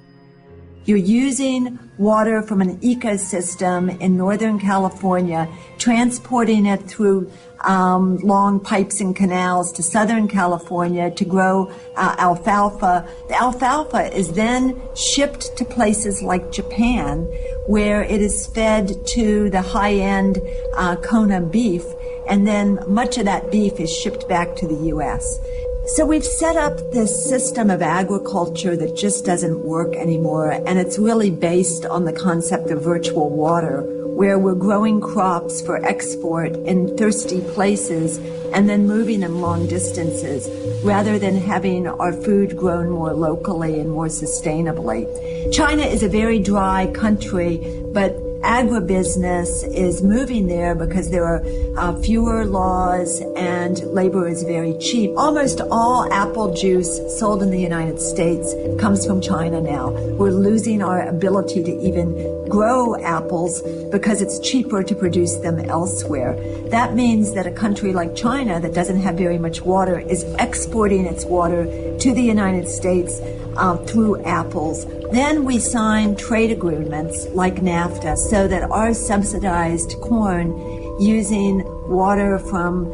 You're using water from an ecosystem in Northern California, transporting it through long pipes and canals to Southern California to grow alfalfa. The alfalfa is then shipped to places like Japan, where it is fed to the high-end Kona beef, and then much of that beef is shipped back to the U.S. So we've set up this system of agriculture that just doesn't work anymore, and it's really based on the concept of virtual water, where we're growing crops for export in thirsty places and then moving them long distances, rather than having our food grown more locally and more sustainably. China is a very dry country, but agribusiness is moving there because there are fewer laws and labor is very cheap. Almost all apple juice sold in the United States comes from China now. We're losing our ability to even grow apples because it's cheaper to produce them elsewhere. That means that a country like China that doesn't have very much water is exporting its water to the United States through apples. Then we sign trade agreements like NAFTA so that our subsidized corn using water from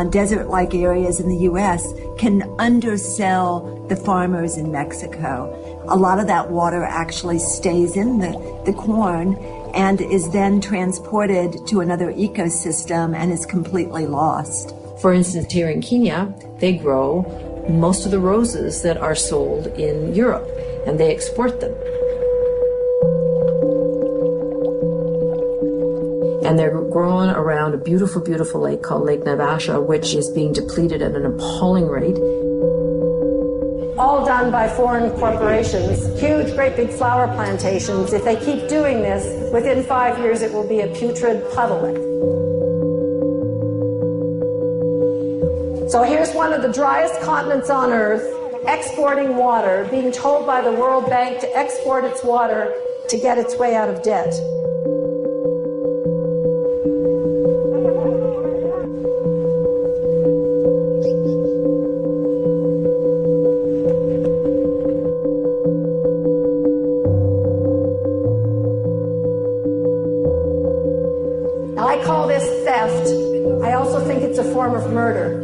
desert-like areas in the U.S. can undersell the farmers in Mexico. A lot of that water actually stays in the corn and is then transported to another ecosystem and is completely lost. For instance, here in Kenya, they grow most of the roses that are sold in Europe, and they export them. And they're grown around a beautiful, beautiful lake called Lake Naivasha, which is being depleted at an appalling rate. All done by foreign corporations, huge, great big flower plantations. If they keep doing this, within 5 years it will be a putrid puddle. So here's one of the driest continents on Earth, exporting water, being told by the World Bank to export its water to get its way out of debt. murder.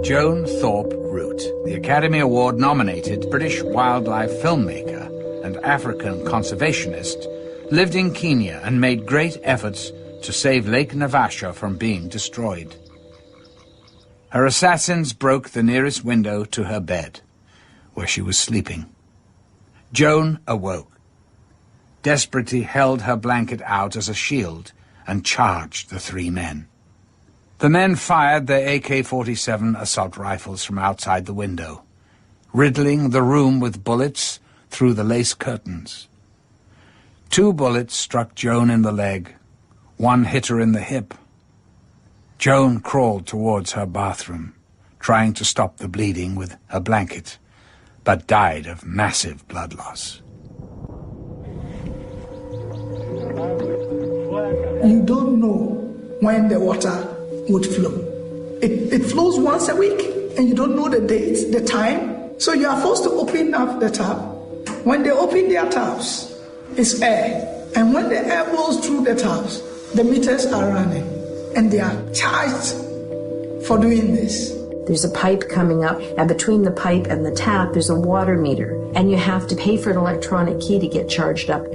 Joan Thorpe Root, the Academy Award-nominated British wildlife filmmaker and African conservationist, lived in Kenya and made great efforts to save Lake Naivasha from being destroyed. Her assassins broke the nearest window to her bed, where she was sleeping. Joan awoke. Desperately held her blanket out as a shield and charged the three men. The men fired their AK-47 assault rifles from outside the window, riddling the room with bullets through the lace curtains. 2 bullets struck Joan in the leg. 1 hit her in the hip. Joan crawled towards her bathroom, trying to stop the bleeding with a blanket, but died of massive blood loss. You don't know when the water would flow. It flows once a week, and you don't know the date, the time, so you are forced to open up the tap. When they open their taps, it's air, and when the air blows through the taps, the meters are running, and they are charged for doing this. There's a pipe coming up, and between the pipe and the tap, there's a water meter, and you have to pay for an electronic key to get charged up.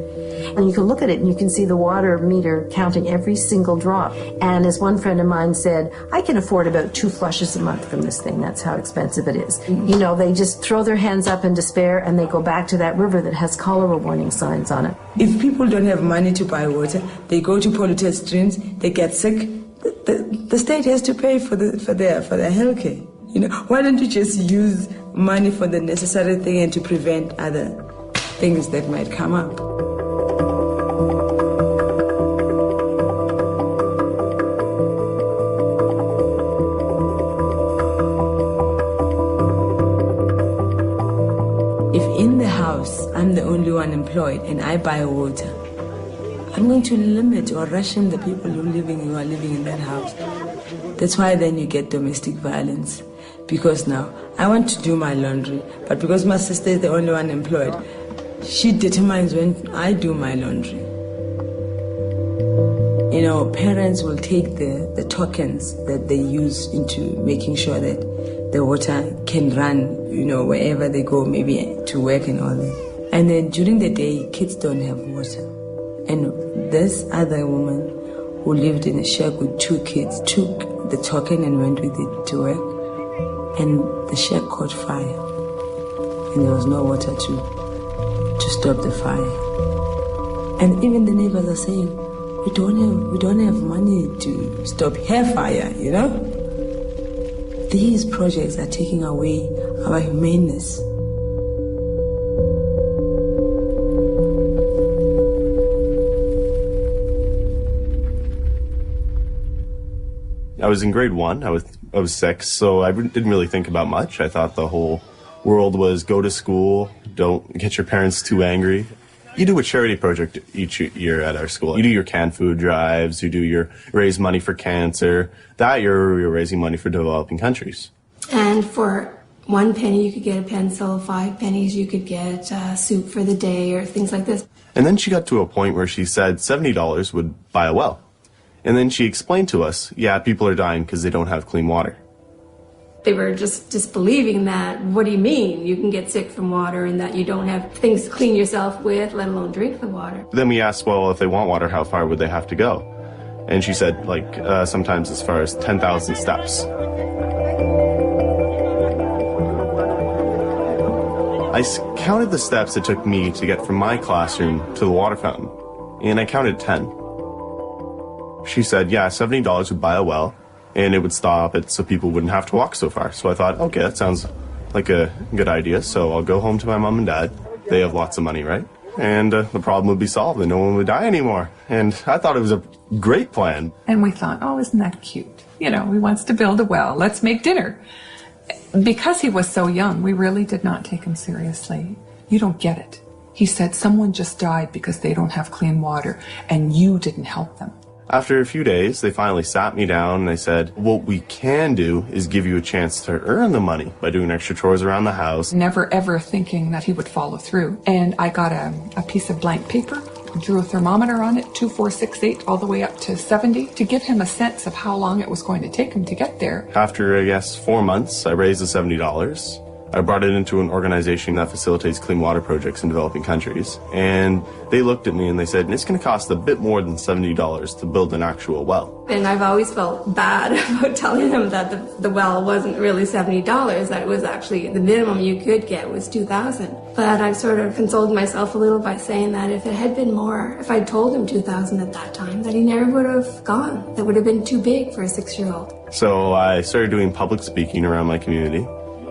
And you can look at it and you can see the water meter counting every single drop. And as one friend of mine said, I can afford about 2 flushes a month from this thing. That's how expensive it is. You know, they just throw their hands up in despair and they go back to that river that has cholera warning signs on it. If people don't have money to buy water, they go to polluted streams, they get sick. The state has to pay for their health care. You know, why don't you just use money for the necessary thing and to prevent other things that might come up? If in the house I'm the only one employed and I buy water, I'm going to limit or ration the people who are living in that house. That's why then you get domestic violence. Because now I want to do my laundry, but because my sister is the only one employed, she determines when I do my laundry. You know, parents will take the tokens that they use into making sure that the water can run, you know, wherever they go, maybe to work and all that. And then during the day, kids don't have water. And this other woman who lived in a shack with 2 kids took the token and went with it to work. And the shack caught fire. And there was no water to stop the fire. And even the neighbors are saying, we don't have money to stop hair fire, you know? These projects are taking away our humaneness. I was in grade 1. I was 6, so I didn't really think about much. I thought the whole world was go to school, don't get your parents too angry. You do a charity project each year at our school. You do your canned food drives, you raise money for cancer. That year you're raising money for developing countries. And for 1 penny you could get a pencil, 5 pennies you could get soup for the day or things like this. And then she got to a point where she said $70 would buy a well. And then she explained to us, yeah, people are dying because they don't have clean water. They were just disbelieving that. What do you mean? You can get sick from water and that you don't have things to clean yourself with, let alone drink the water. Then we asked, well, if they want water, how far would they have to go? And she said, sometimes as far as 10,000 steps. I counted the steps it took me to get from my classroom to the water fountain, and I counted 10. She said, yeah, $70 would buy a well, and it would stop it so people wouldn't have to walk so far. So I thought, okay, that sounds like a good idea, so I'll go home to my mom and dad. They have lots of money, right? And the problem would be solved and no one would die anymore. And I thought it was a great plan. And we thought, oh, isn't that cute? You know, he wants to build a well. Let's make dinner. Because he was so young, we really did not take him seriously. You don't get it. He said someone just died because they don't have clean water, and you didn't help them. After a few days, they finally sat me down and they said, what we can do is give you a chance to earn the money by doing extra chores around the house. Never ever thinking that he would follow through. And I got a piece of blank paper drew a thermometer on it, 2468, all the way up to 70, to give him a sense of how long it was going to take him to get there. After, I guess, 4 months, I raised the $70. I brought it into an organization that facilitates clean water projects in developing countries. And they looked at me and they said, it's going to cost a bit more than $70 to build an actual well. And I've always felt bad about telling them that the well wasn't really $70. That it was actually the minimum you could get was $2,000. But I've sort of consoled myself a little by saying that if it had been more, if I'd told him $2,000 at that time, that he never would have gone. That would have been too big for a 6-year-old. So I started doing public speaking around my community.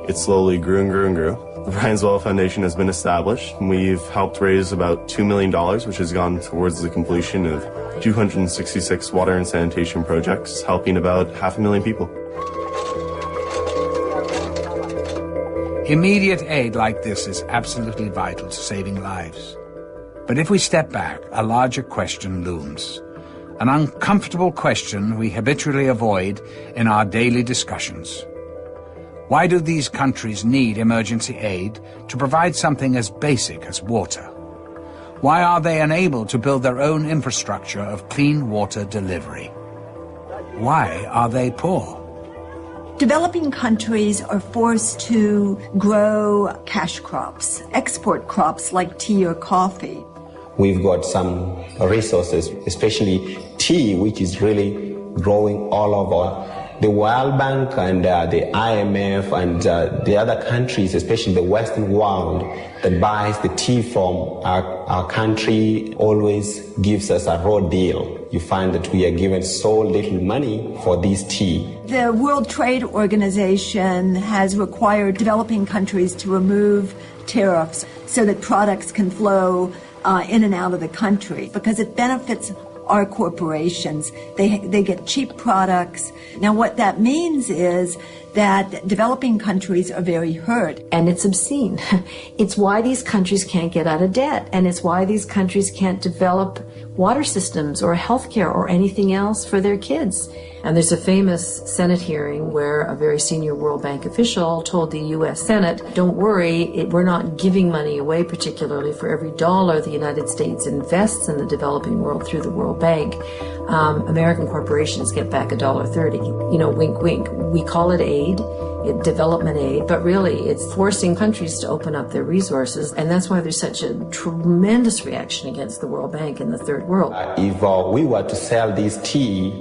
It slowly grew and grew and grew. The Brian's Well Foundation has been established. We've helped raise about $2 million, which has gone towards the completion of 266 water and sanitation projects, helping about 500,000 people. Immediate aid like this is absolutely vital to saving lives. But if we step back, a larger question looms. An uncomfortable question we habitually avoid in our daily discussions. Why do these countries need emergency aid to provide something as basic as water? Why are they unable to build their own infrastructure of clean water delivery? Why are they poor? Developing countries are forced to grow cash crops, export crops like tea or coffee. We've got some resources, especially tea, which is really growing all over. The World Bank and the IMF and the other countries, especially the Western world, that buys the tea from our country always gives us a raw deal. You find that we are given so little money for this tea. The World Trade Organization has required developing countries to remove tariffs so that products can flow in and out of the country because it benefits our corporations. They get cheap products. Now what that means is that developing countries are very hurt. And it's obscene. It's why these countries can't get out of debt, and it's why these countries can't develop water systems or healthcare or anything else for their kids. And there's a famous Senate hearing where a very senior World Bank official told the U.S. Senate, don't worry, we're not giving money away, particularly for every dollar the United States invests in the developing world through the World Bank. American corporations get back $1.30. You know, wink, wink. We call it aid, development aid, but really it's forcing countries to open up their resources, and that's why there's such a tremendous reaction against the World Bank in the third world. If we were to sell this tea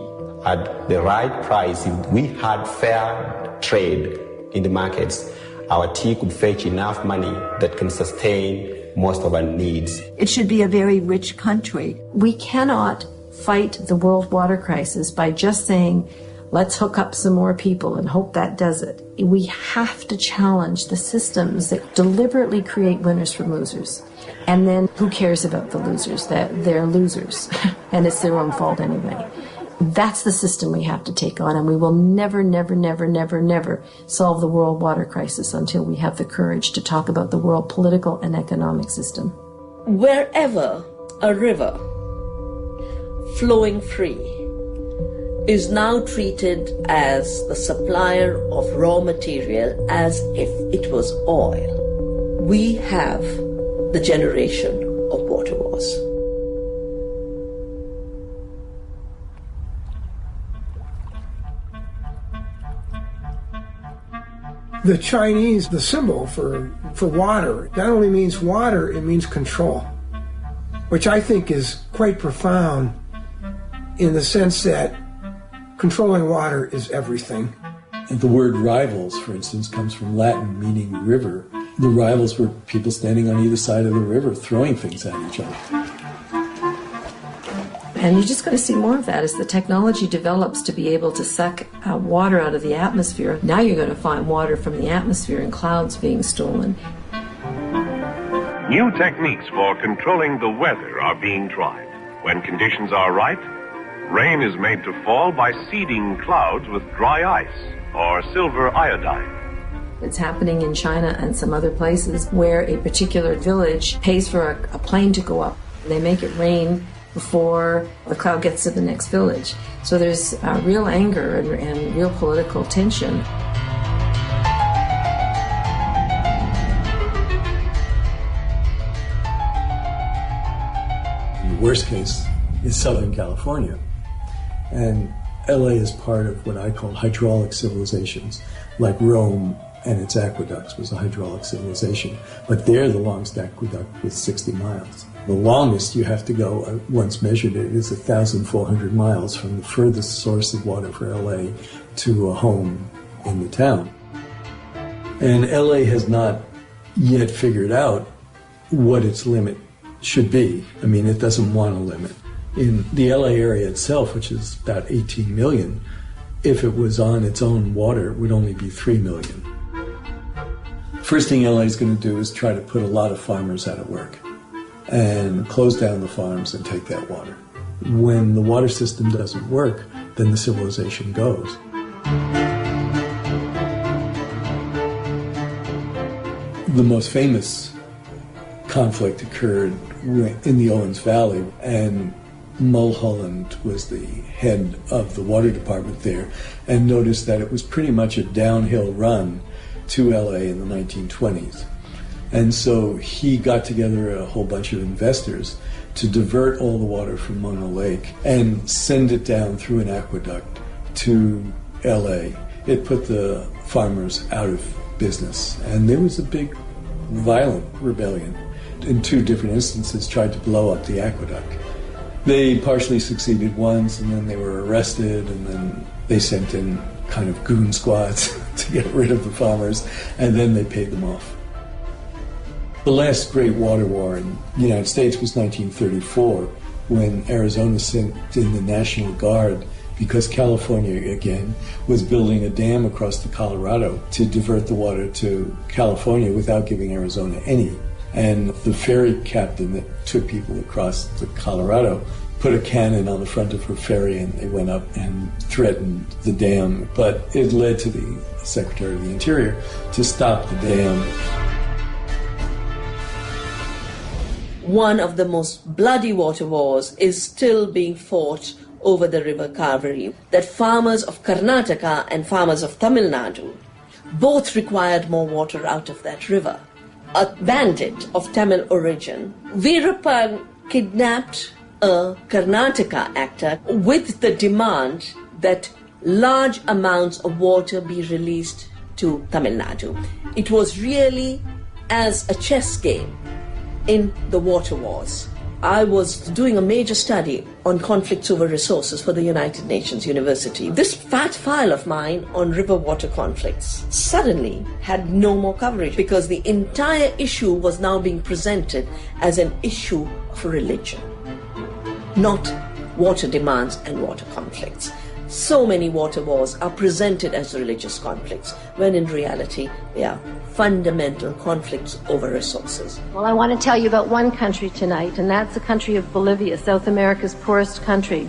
at the right price, if we had fair trade in the markets, our tea could fetch enough money that can sustain most of our needs. It should be a very rich country. We cannot fight the world water crisis by just saying, let's hook up some more people and hope that does it. We have to challenge the systems that deliberately create winners from losers. And then who cares about the losers? That they're losers, and it's their own fault anyway. That's the system we have to take on, and we will never, never, never, never, never solve the world water crisis until we have the courage to talk about the world political and economic system. Wherever a river flowing free is now treated as the supplier of raw material as if it was oil, we have the generation of water wars. The Chinese, the symbol for water, not only means water, it means control, which I think is quite profound in the sense that controlling water is everything. And the word rivals, for instance, comes from Latin meaning river. The rivals were people standing on either side of the river throwing things at each other. And you're just going to see more of that as the technology develops to be able to suck water out of the atmosphere. Now you're going to find water from the atmosphere in clouds being stolen. New techniques for controlling the weather are being tried. When conditions are right, rain is made to fall by seeding clouds with dry ice or silver iodine. It's happening in China and some other places where a particular village pays for a plane to go up. They make it rain before the cloud gets to the next village. So there's real anger and real political tension. worst case is Southern California. And LA is part of what I call hydraulic civilizations, like Rome and its aqueducts was a hydraulic civilization. But there, the longest aqueduct was 60 miles. The longest you have to go, I once measured it, is 1,400 miles from the furthest source of water for LA to a home in the town. And LA has not yet figured out what its limit should be. I mean, it doesn't want a limit. In the LA area itself, which is about 18 million, if it was on its own water, it would only be 3 million. First thing LA is going to do is try to put a lot of farmers out of work and close down the farms and take that water. When the water system doesn't work, then the civilization goes. The most famous conflict occurred in the Owens Valley, and Mulholland was the head of the water department there, and noticed that it was pretty much a downhill run to LA in the 1920s. And so he got together a whole bunch of investors to divert all the water from Mono Lake and send it down through an aqueduct to LA. It put the farmers out of business, and there was a big violent rebellion. In 2 different instances tried to blow up the aqueduct. They partially succeeded once, and then they were arrested, and then they sent in kind of goon squads to get rid of the farmers, and then they paid them off. The last great water war in the United States was 1934, when Arizona sent in the National Guard because California, again, was building a dam across the Colorado to divert the water to California without giving Arizona any. And the ferry captain that took people across the Colorado put a cannon on the front of her ferry, and they went up and threatened the dam. But it led to the Secretary of the Interior to stop the dam. One of the most bloody water wars is still being fought over the river Kaveri, that farmers of Karnataka and farmers of Tamil Nadu both required more water out of that river. A bandit of Tamil origin, Veerappan, kidnapped a Karnataka actor with the demand that large amounts of water be released to Tamil Nadu. It was really as a chess game in the water wars. I was doing a major study on conflicts over resources for the United Nations University. This fat file of mine on river water conflicts suddenly had no more coverage because the entire issue was now being presented as an issue of religion, not water demands and water conflicts. So many water wars are presented as religious conflicts, when in reality they are fundamental conflicts over resources. Well, I want to tell you about one country tonight, and that's the country of Bolivia, South America's poorest country.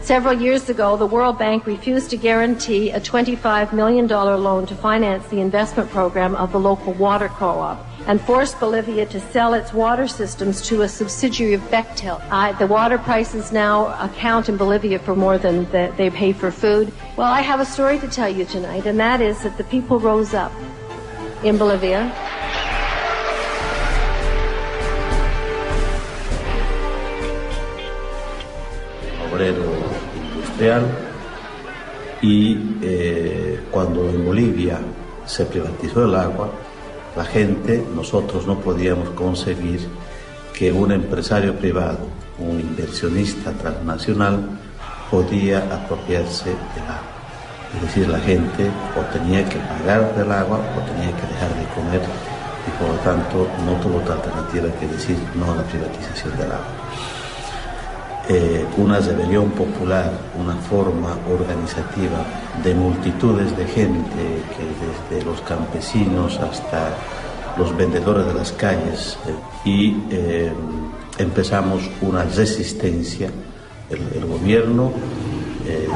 Several years ago, the World Bank refused to guarantee a $25 million loan to finance the investment program of the local water co-op and forced Bolivia to sell its water systems to a subsidiary of Bechtel. The water prices now account in Bolivia for more than they pay for food. Well, I have a story to tell you tonight, and that is that the people rose up in Bolivia. Obrero industrial, y cuando en Bolivia se privatizó el agua, la gente, nosotros no podíamos conseguir que un empresario privado, un inversionista transnacional, podía apropiarse del agua. Es decir, la gente o tenía que pagar del agua o tenía que dejar de comer, y por lo tanto no tuvo otra alternativa que decir no a la privatización del agua. Una rebelión popular, una forma organizativa de multitudes de gente, que desde los campesinos hasta los vendedores de las calles, y empezamos una resistencia. El gobierno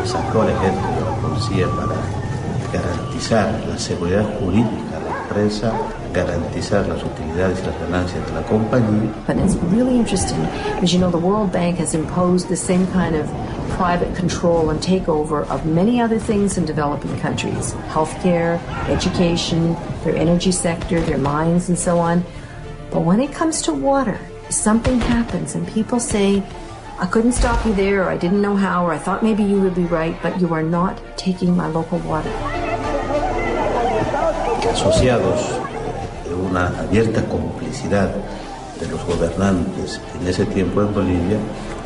sacó al ejército y a la policía para garantizar la seguridad jurídica de la empresa, garantizar las utilidades y las ganancias de la compañía. And it's really interesting because, you know, the World Bank has imposed the same kind of private control and takeover of many other things in developing countries. Healthcare, education, their energy sector, their mines, and so on. But when it comes to water, something happens and people say, I couldn't stop you there, or I didn't know how, or I thought maybe you would be right, but you are not taking my local water. Asociados de una abierta complicidad de los gobernantes en ese tiempo en Bolivia,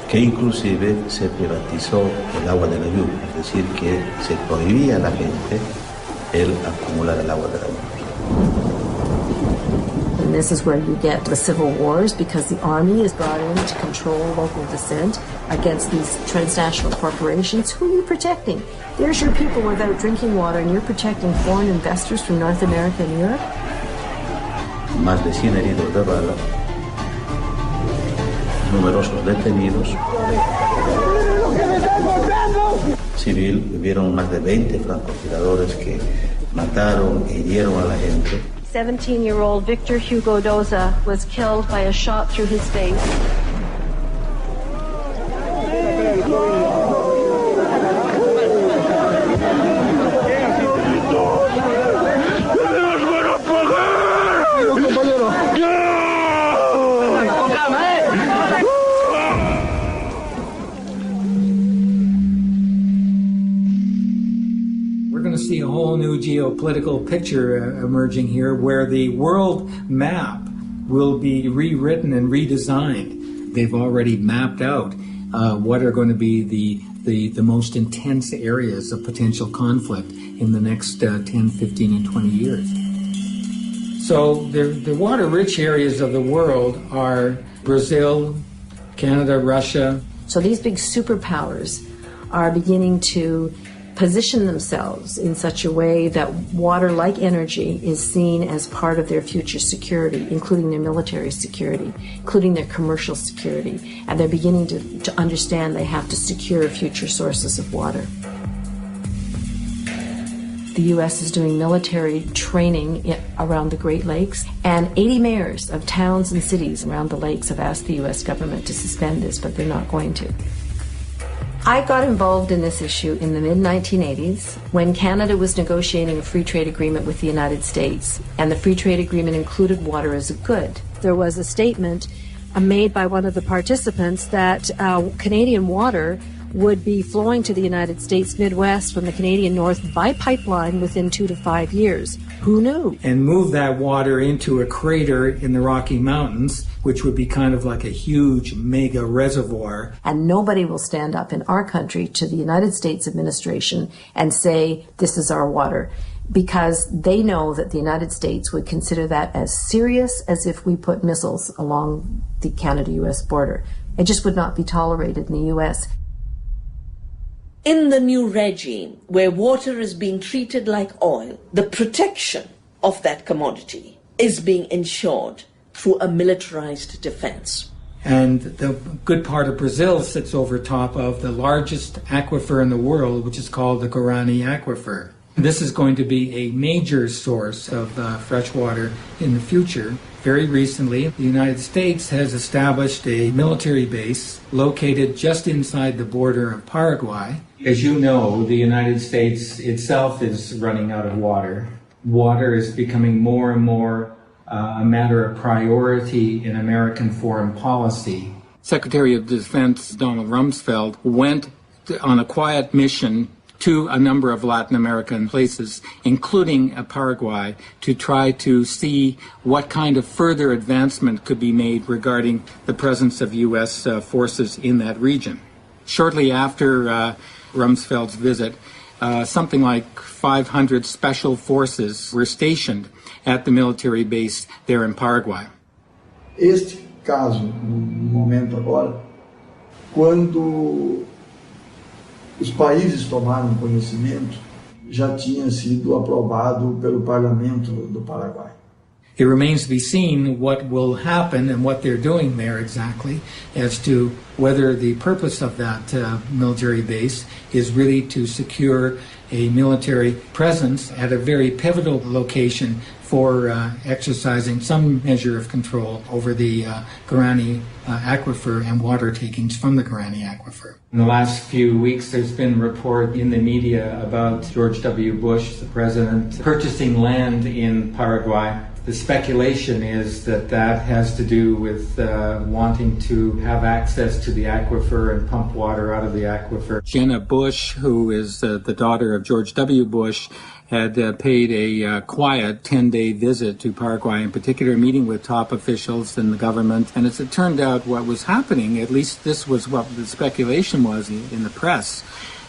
que inclusive se privatizó el agua de la lluvia, es decir, que se prohibía a la gente el acumular el agua de la lluvia. And this is where you get the civil wars, because the army is brought in to control local dissent against these transnational corporations. Who are you protecting? There's your people without drinking water, and you're protecting foreign investors from North America and Europe? Más de 100 heridos de bala, numerosos detenidos. Civil, hubieron más de 20 francotiradores que mataron e hirieron a la gente. 17-year-old Victor Hugo Doza was killed by a shot through his face. See a whole new geopolitical picture emerging here, where the world map will be rewritten and redesigned. They've already mapped out what are going to be the most intense areas of potential conflict in the next 10, 15, and 20 years. So the water-rich areas of the world are Brazil, Canada, Russia. So these big superpowers are beginning to position themselves in such a way that water, like energy, is seen as part of their future security, including their military security, including their commercial security, and they're beginning to understand they have to secure future sources of water. The U.S. is doing military training around the Great Lakes, and 80 mayors of towns and cities around the lakes have asked the U.S. government to suspend this, but they're not going to. I got involved in this issue in the mid-1980s when Canada was negotiating a free trade agreement with the United States, and the free trade agreement included water as a good. There was a statement made by one of the participants that Canadian water would be flowing to the United States Midwest from the Canadian North by pipeline within 2 to 5 years. Who knew? And move that water into a crater in the Rocky Mountains, which would be kind of like a huge mega reservoir. And nobody will stand up in our country to the United States administration and say, this is our water, because they know that the United States would consider that as serious as if we put missiles along the Canada-U.S. border. It just would not be tolerated in the U.S. In the new regime, where water is being treated like oil, the protection of that commodity is being ensured through a militarized defense. And the good part of Brazil sits over top of the largest aquifer in the world, which is called the Guarani Aquifer. This is going to be a major source of fresh water in the future. Very recently, the United States has established a military base located just inside the border of Paraguay. As you know, the United States itself is running out of water. Water is becoming more and more a matter of priority in American foreign policy. Secretary of Defense Donald Rumsfeld went on a quiet mission to a number of Latin American places, including Paraguay, to try to see what kind of further advancement could be made regarding the presence of U.S. forces in that region. Shortly after Rumsfeld's visit, something like 500 special forces were stationed at the military base there in Paraguay. Este caso, no momento agora, quando os países tomaram conhecimento, já tinha sido aprovado pelo Parlamento do Paraguai. It remains to be seen what will happen and what they're doing there exactly as to whether the purpose of that military base is really to secure a military presence at a very pivotal location for exercising some measure of control over the Guarani aquifer and water takings from the Guarani aquifer. In the last few weeks, there's been a report in the media about George W. Bush, the president, purchasing land in Paraguay. The speculation is that that has to do with wanting to have access to the aquifer and pump water out of the aquifer. Jenna Bush, who is the daughter of George W. Bush, had paid a quiet 10-day visit to Paraguay, in particular meeting with top officials in the government. And as it turned out, what was happening, at least this was what the speculation was in the press,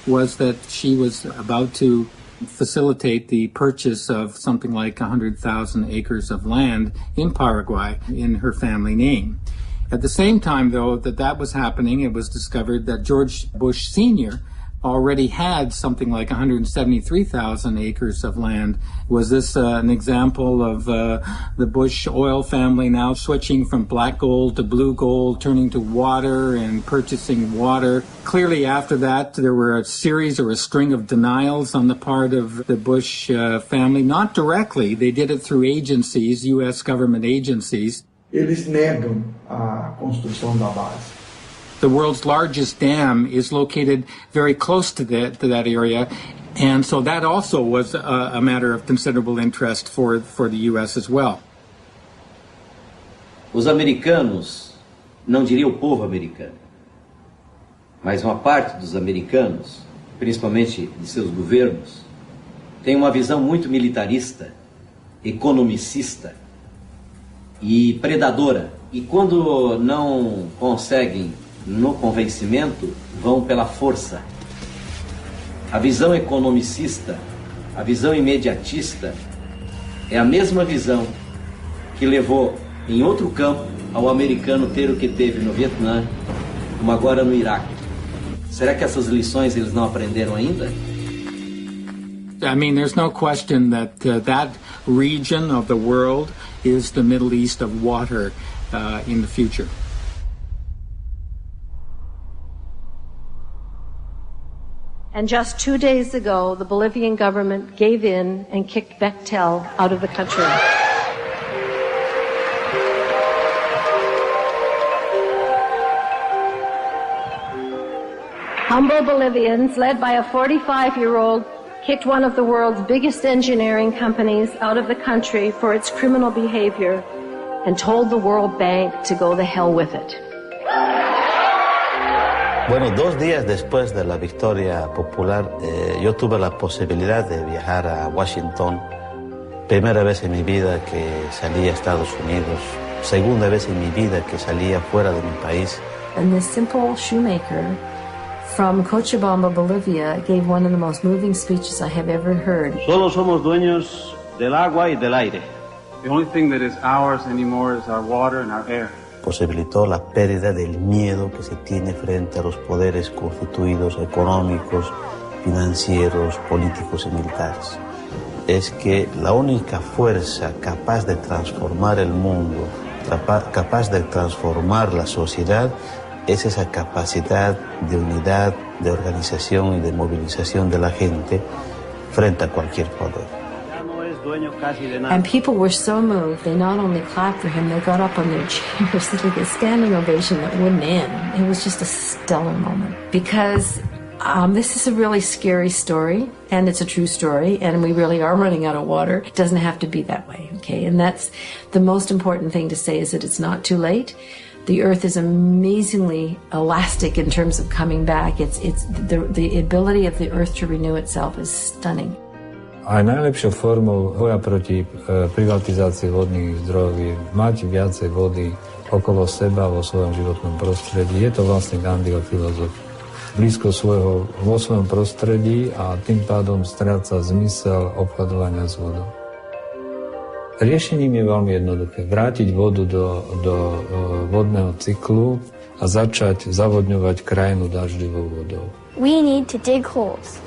was that she was about to facilitate the purchase of something like 100,000 acres of land in Paraguay in her family name. At the same time, though, that was happening, it was discovered that George Bush Sr. already had something like 173,000 acres of land. Was this an example of the Bush oil family now switching from black gold to blue gold, turning to water and purchasing water? Clearly after that, there were a series or a string of denials on the part of the Bush family. Not directly. They did it through agencies, U.S. government agencies. Eles negam a construção da base. The world's largest dam is located very close to that area, and so that also was a matter of considerable interest for the U.S. as well. Os americanos, não diria o povo americano, mas uma parte dos americanos, principalmente de seus governos, tem uma visão muito militarista, economicista e predadora. E quando não conseguem no convencimento, vão pela força. A visão economicista, a visão imediatista, é a mesma visão que levou, em outro campo, ao americano ter o que teve no Vietnã, como agora no Iraque. Será que essas lições eles não aprenderam ainda? I mean, there's no question that that region of the world is the Middle East of water in the future. And just 2 days ago, the Bolivian government gave in and kicked Bechtel out of the country. Humble Bolivians, led by a 45-year-old, kicked one of the world's biggest engineering companies out of the country for its criminal behavior and told the World Bank to go the hell with it. Bueno, 2 días después de la victoria popular, yo tuve la posibilidad de viajar a Washington. Primera vez en mi vida que salí a Estados Unidos. Segunda vez en mi vida que salía fuera de mi país. And this simple shoemaker from Cochabamba, Bolivia, gave one of the most moving speeches I have ever heard. Solo somos dueños del agua y del aire. The only thing that is ours anymore is our water and our air. Posibilitó la pérdida del miedo que se tiene frente a los poderes constituidos económicos, financieros, políticos y militares. Es que la única fuerza capaz de transformar el mundo, capaz de transformar la sociedad, es esa capacidad de unidad, de organización y de movilización de la gente frente a cualquier poder. And people were so moved, they not only clapped for him, they got up on their chairs, like a standing ovation that wouldn't end. It was just a stellar moment. Because this is a really scary story, and it's a true story, and we really are running out of water. It doesn't have to be that way, okay? And that's the most important thing to say, is that it's not too late. The earth is amazingly elastic in terms of coming back. It's the ability of the earth to renew itself is stunning. Aj najlepšou formou boja proti privatizácii vodných zdrojov je mať viacej vody okolo seba vo svojom životnom prostredí. Je to vlastne Gandhiho filozofia. Blízko vo svojom prostredí a tým pádom stráca zmysel obchodovania s vodou. Riešením je veľmi jednoduché. Vrátiť vodu do vodného cyklu a začať zavodňovať krajinu dažďovou vodou. We need to dig holes.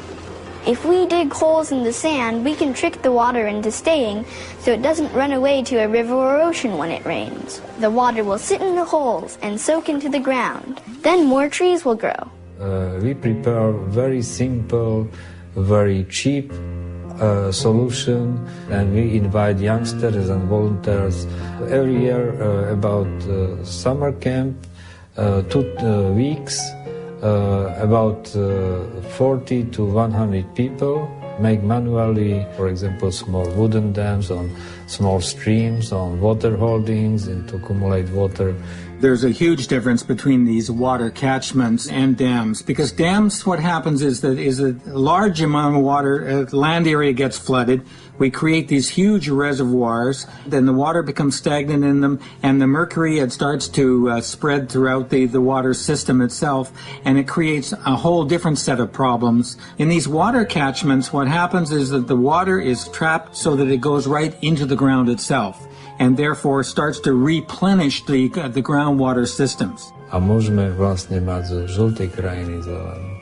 If we dig holes in the sand, we can trick the water into staying so it doesn't run away to a river or ocean when it rains. The water will sit in the holes and soak into the ground. Then more trees will grow. We prepare very simple very cheap solution, and we invite youngsters and volunteers every year about summer camp, 2 weeks, about 40 to 100 people make manually, for example, small wooden dams on small streams, on water holdings, and to accumulate water. There's a huge difference between these water catchments and dams, because dams, what happens is that a large amount of water, land area gets flooded. We create these huge reservoirs, then the water becomes stagnant in them, and the mercury, it starts to spread throughout the water system itself, and it creates a whole different set of problems. In these water catchments, what happens is that the water is trapped so that it goes right into the ground itself, and therefore starts to replenish the groundwater systems. A môžeme vlastne mať zo žltej krajiny zelenú.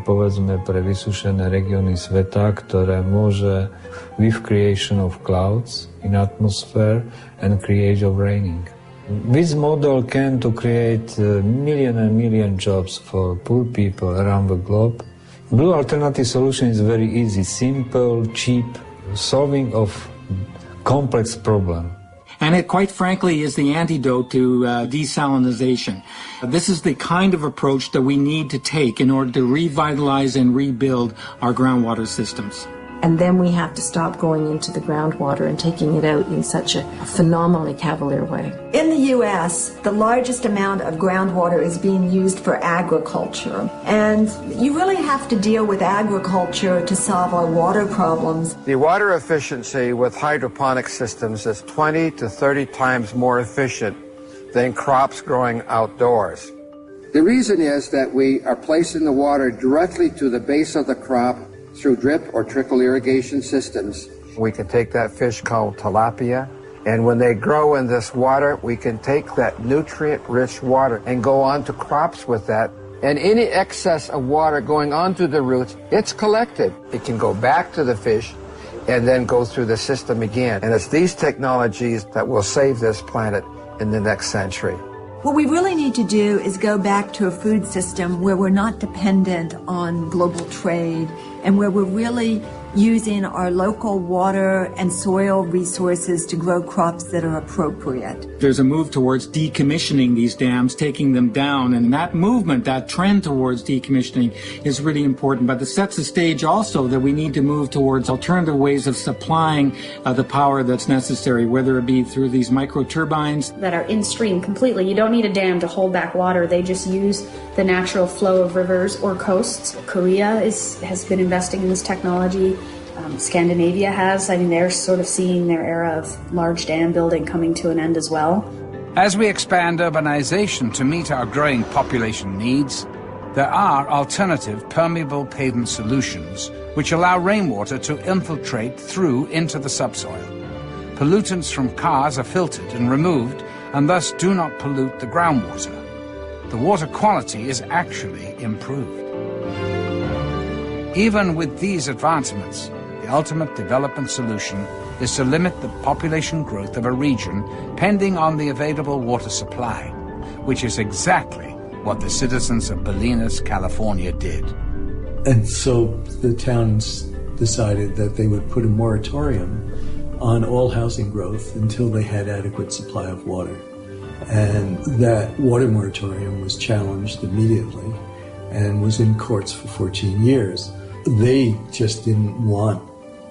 Povedzme, pre vysušené regióny sveta, ktoré môže with creation of clouds in atmosphere and creation of raining. This model can to create million and million jobs for poor people around the globe. Blue alternative solution is very easy, simple, cheap, solving of complex problem. And it, quite frankly, is the antidote to desalinization. This is the kind of approach that we need to take in order to revitalize and rebuild our groundwater systems. And then we have to stop going into the groundwater and taking it out in such a phenomenally cavalier way. In the U.S., the largest amount of groundwater is being used for agriculture. And you really have to deal with agriculture to solve our water problems. The water efficiency with hydroponic systems is 20 to 30 times more efficient than crops growing outdoors. The reason is that we are placing the water directly to the base of the crop through drip or trickle irrigation systems. We can take that fish called tilapia, and when they grow in this water, we can take that nutrient-rich water and go on to crops with that. And any excess of water going onto the roots, it's collected. It can go back to the fish and then go through the system again. And it's these technologies that will save this planet in the next century. What we really need to do is go back to a food system where we're not dependent on global trade and where we're really using our local water and soil resources to grow crops that are appropriate. There's a move towards decommissioning these dams, taking them down, and that movement, that trend towards decommissioning is really important, but it sets the stage also that we need to move towards alternative ways of supplying the power that's necessary, whether it be through these micro-turbines that are in stream completely. You don't need a dam to hold back water. They just use the natural flow of rivers or coasts. Korea has been investing in this technology. Scandinavia has. I mean, they're sort of seeing their era of large dam building coming to an end as well. As we expand urbanization to meet our growing population needs, there are alternative permeable pavement solutions which allow rainwater to infiltrate through into the subsoil. Pollutants from cars are filtered and removed and thus do not pollute the groundwater. The water quality is actually improved. Even with these advancements, the ultimate development solution is to limit the population growth of a region pending on the available water supply, which is exactly what the citizens of Bolinas, California did. And so the towns decided that they would put a moratorium on all housing growth until they had adequate supply of water. And that water moratorium was challenged immediately and was in courts for 14 years. They just didn't want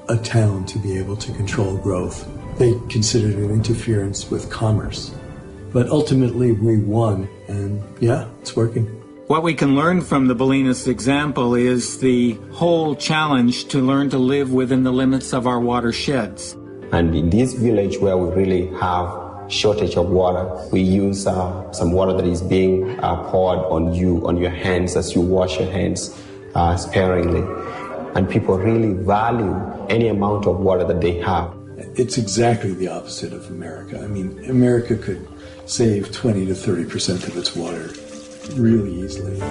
a town to be able to control growth. They considered it interference with commerce. But ultimately we won, and yeah, it's working. What we can learn from the Bolinas example is the whole challenge to learn to live within the limits of our watersheds. And in this village where we really have shortage of water, we use some water that is being poured on your hands as you wash your hands sparingly. And people really value any amount of water that they have. It's exactly the opposite of America. I mean, America could save 20 to 30% of its water really easily.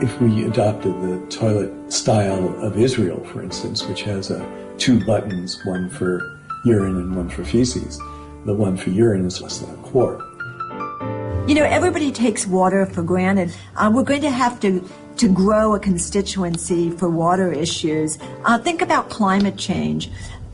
If we adopted the toilet style of Israel, for instance, which has two buttons, one for urine and one for feces. The one for urine is less than a quart. You know, everybody takes water for granted. We're going to have to grow a constituency for water issues. Think about climate change.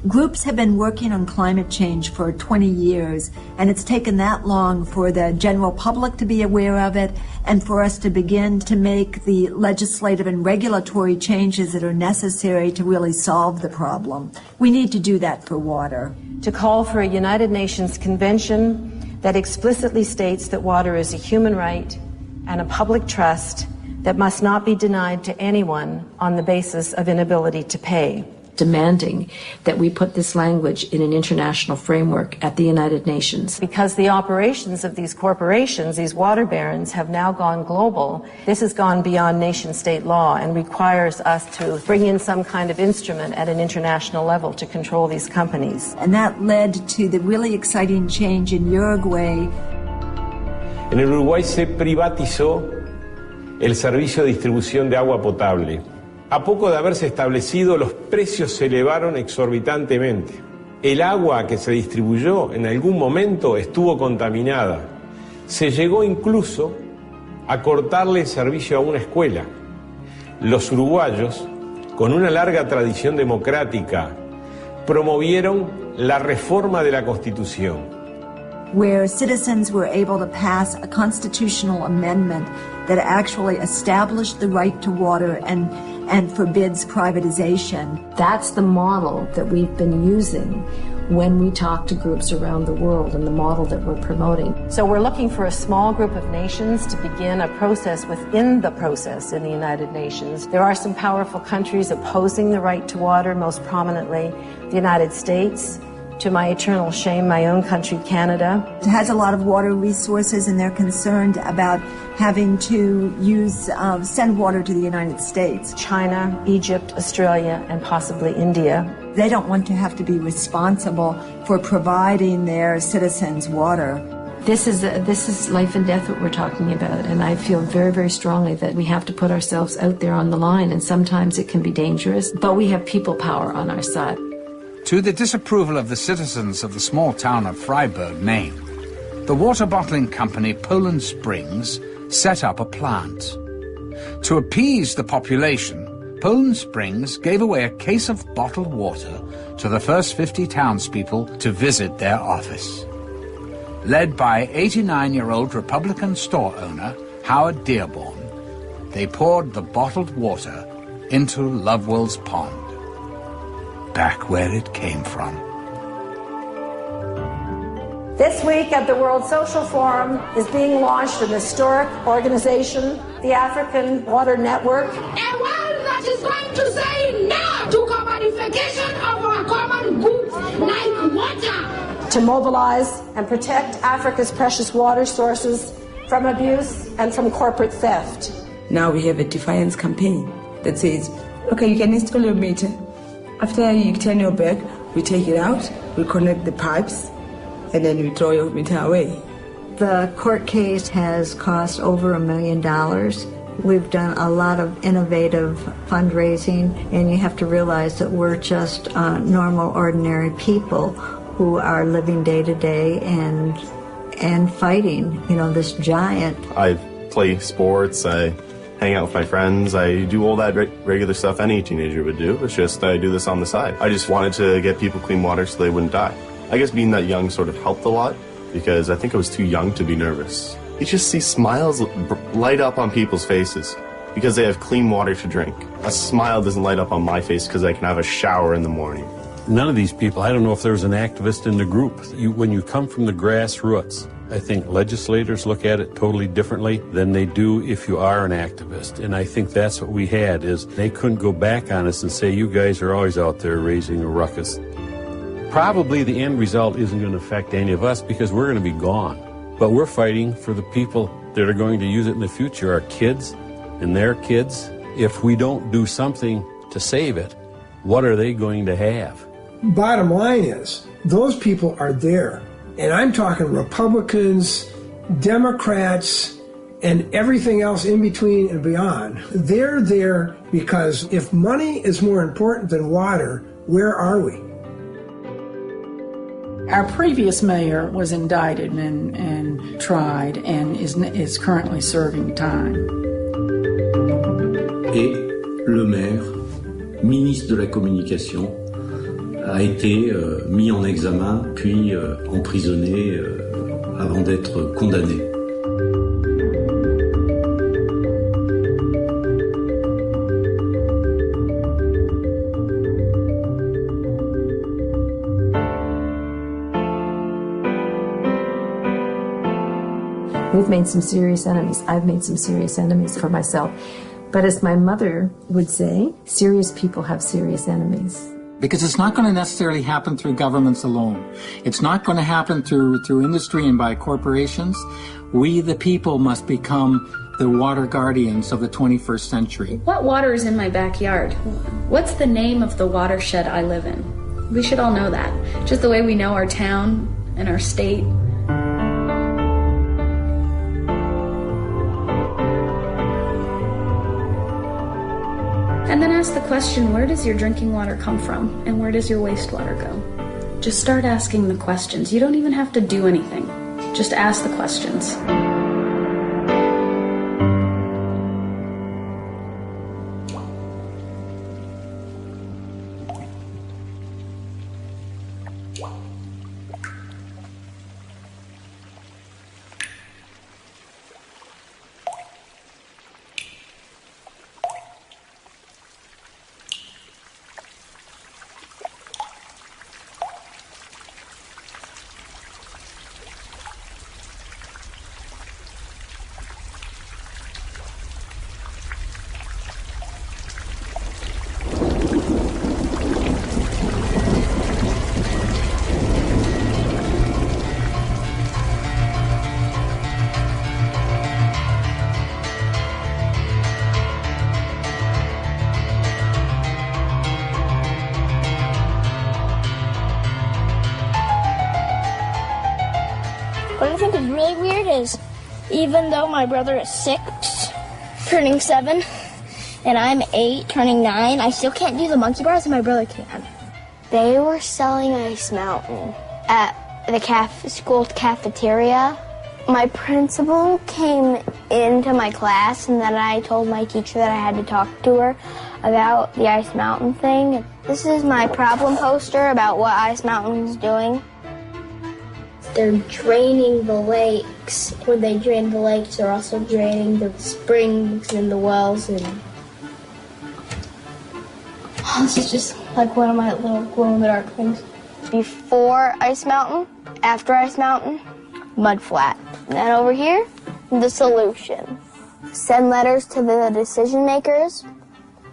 Groups have been working on climate change for 20 years, and it's taken that long for the general public to be aware of it and for us to begin to make the legislative and regulatory changes that are necessary to really solve the problem. We need to do that for water. To call for a United Nations Convention that explicitly states that water is a human right and a public trust that must not be denied to anyone on the basis of inability to pay. Demanding that we put this language in an international framework at the United Nations. Because the operations of these corporations, these water barons, have now gone global, this has gone beyond nation-state law and requires us to bring in some kind of instrument at an international level to control these companies. And that led to the really exciting change in Uruguay. En el Uruguay se privatizó el servicio de distribución de agua potable. A poco de haberse establecido, los precios se elevaron exorbitantemente. El agua que se distribuyó en algún momento estuvo contaminada. Se llegó incluso a cortarle el servicio a una escuela. Los uruguayos, con una larga tradición democrática, promovieron la reforma de la Constitución, where citizens were able to pass a constitutional amendment that actually established the right to water and forbids privatization. That's the model that we've been using when we talk to groups around the world and the model that we're promoting. So we're looking for a small group of nations to begin a process within the process in the United Nations. There are some powerful countries opposing the right to water, most prominently the United States. To my eternal shame, my own country, Canada. It has a lot of water resources, and they're concerned about having to send water to the United States. China, Egypt, Australia, and possibly India. They don't want to have to be responsible for providing their citizens water. This is life and death what we're talking about, and I feel very, very strongly that we have to put ourselves out there on the line, and sometimes it can be dangerous, but we have people power on our side. To the disapproval of the citizens of the small town of Freiburg, Maine, the water bottling company Poland Springs set up a plant. To appease the population, Poland Springs gave away a case of bottled water to the first 50 townspeople to visit their office. Led by 89-year-old Republican store owner Howard Dearborn, they poured the bottled water into Lovewell's Pond, back where it came from. This week at the World Social Forum is being launched an historic organization, the African Water Network. A world that is going to say no to commodification of our common goods like water. To mobilize and protect Africa's precious water sources from abuse and from corporate theft. Now we have a defiance campaign that says, okay, you can install your meter. After you turn your back, we take it out, we connect the pipes, and then we throw your meter away. The court case has cost over $1 million. We've done a lot of innovative fundraising, and you have to realize that we're just normal, ordinary people who are living day to day and fighting, this giant. I play sports, I hang out with my friends, I do all that regular stuff any teenager would do. It's just I do this on the side. I just wanted to get people clean water so they wouldn't die. I guess being that young sort of helped a lot because I think I was too young to be nervous. You just see smiles light up on people's faces because they have clean water to drink. A smile doesn't light up on my face because I can have a shower in the morning. None of these people, I don't know if there was an activist in the group. When you come from the grassroots, I think legislators look at it totally differently than they do if you are an activist. And I think that's what we had, is they couldn't go back on us and say, you guys are always out there raising a ruckus. Probably the end result isn't going to affect any of us because we're going to be gone. But we're fighting for the people that are going to use it in the future, our kids and their kids. If we don't do something to save it, what are they going to have? Bottom line is, those people are there. And I'm talking Republicans, Democrats, and everything else in between and beyond. They're there because if money is more important than water, where are we? Our previous mayor was indicted and tried and is currently serving time. Et le maire, ministre de la Communication, a été mis en examen puis emprisonné avant d'être condamné. We've made some serious enemies. I've made some serious enemies for myself. But as my mother would say, serious people have serious enemies. Because it's not going to necessarily happen through governments alone. It's not going to happen through industry and by corporations. We, the people, must become the water guardians of the 21st century. What water is in my backyard? What's the name of the watershed I live in? We should all know that. Just the way we know our town and our state. And then ask the question, where does your drinking water come from? And where does your wastewater go? Just start asking the questions. You don't even have to do anything. Just ask the questions. What I think is really weird is, even though my brother is 6, turning 7, and I'm 8, turning 9, I still can't do the monkey bars, and my brother can. They were selling Ice Mountain at the school cafeteria. My principal came into my class, and then I told my teacher that I had to talk to her about the Ice Mountain thing. This is my problem poster about what Ice Mountain is doing. They're draining the lakes. When they drain the lakes, they're also draining the springs and the wells. And this is just like one of my little glow-in-the-dark things. Before Ice Mountain, after Ice Mountain, mud flat. And then over here, the solution. Send letters to the decision makers.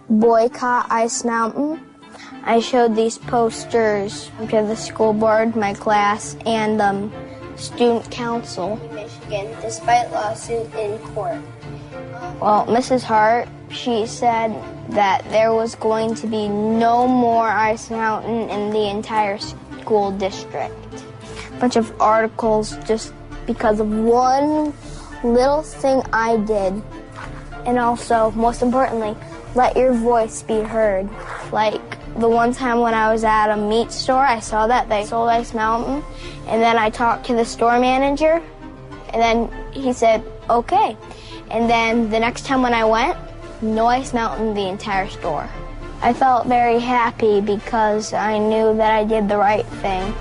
Boycott Ice Mountain. I showed these posters to the school board, my class, and student council in Michigan, despite lawsuit in court. Well, Mrs. Hart, she said that there was going to be no more Ice Mountain in the entire school district. A bunch of articles just because of one little thing I did. And also, most importantly, let your voice be heard. Like, the one time when I was at a meat store, I saw that they sold Ice Mountain, and then I talked to the store manager, and then he said, okay. And then the next time when I went, no Ice Mountain, the entire store. I felt very happy because I knew that I did the right thing.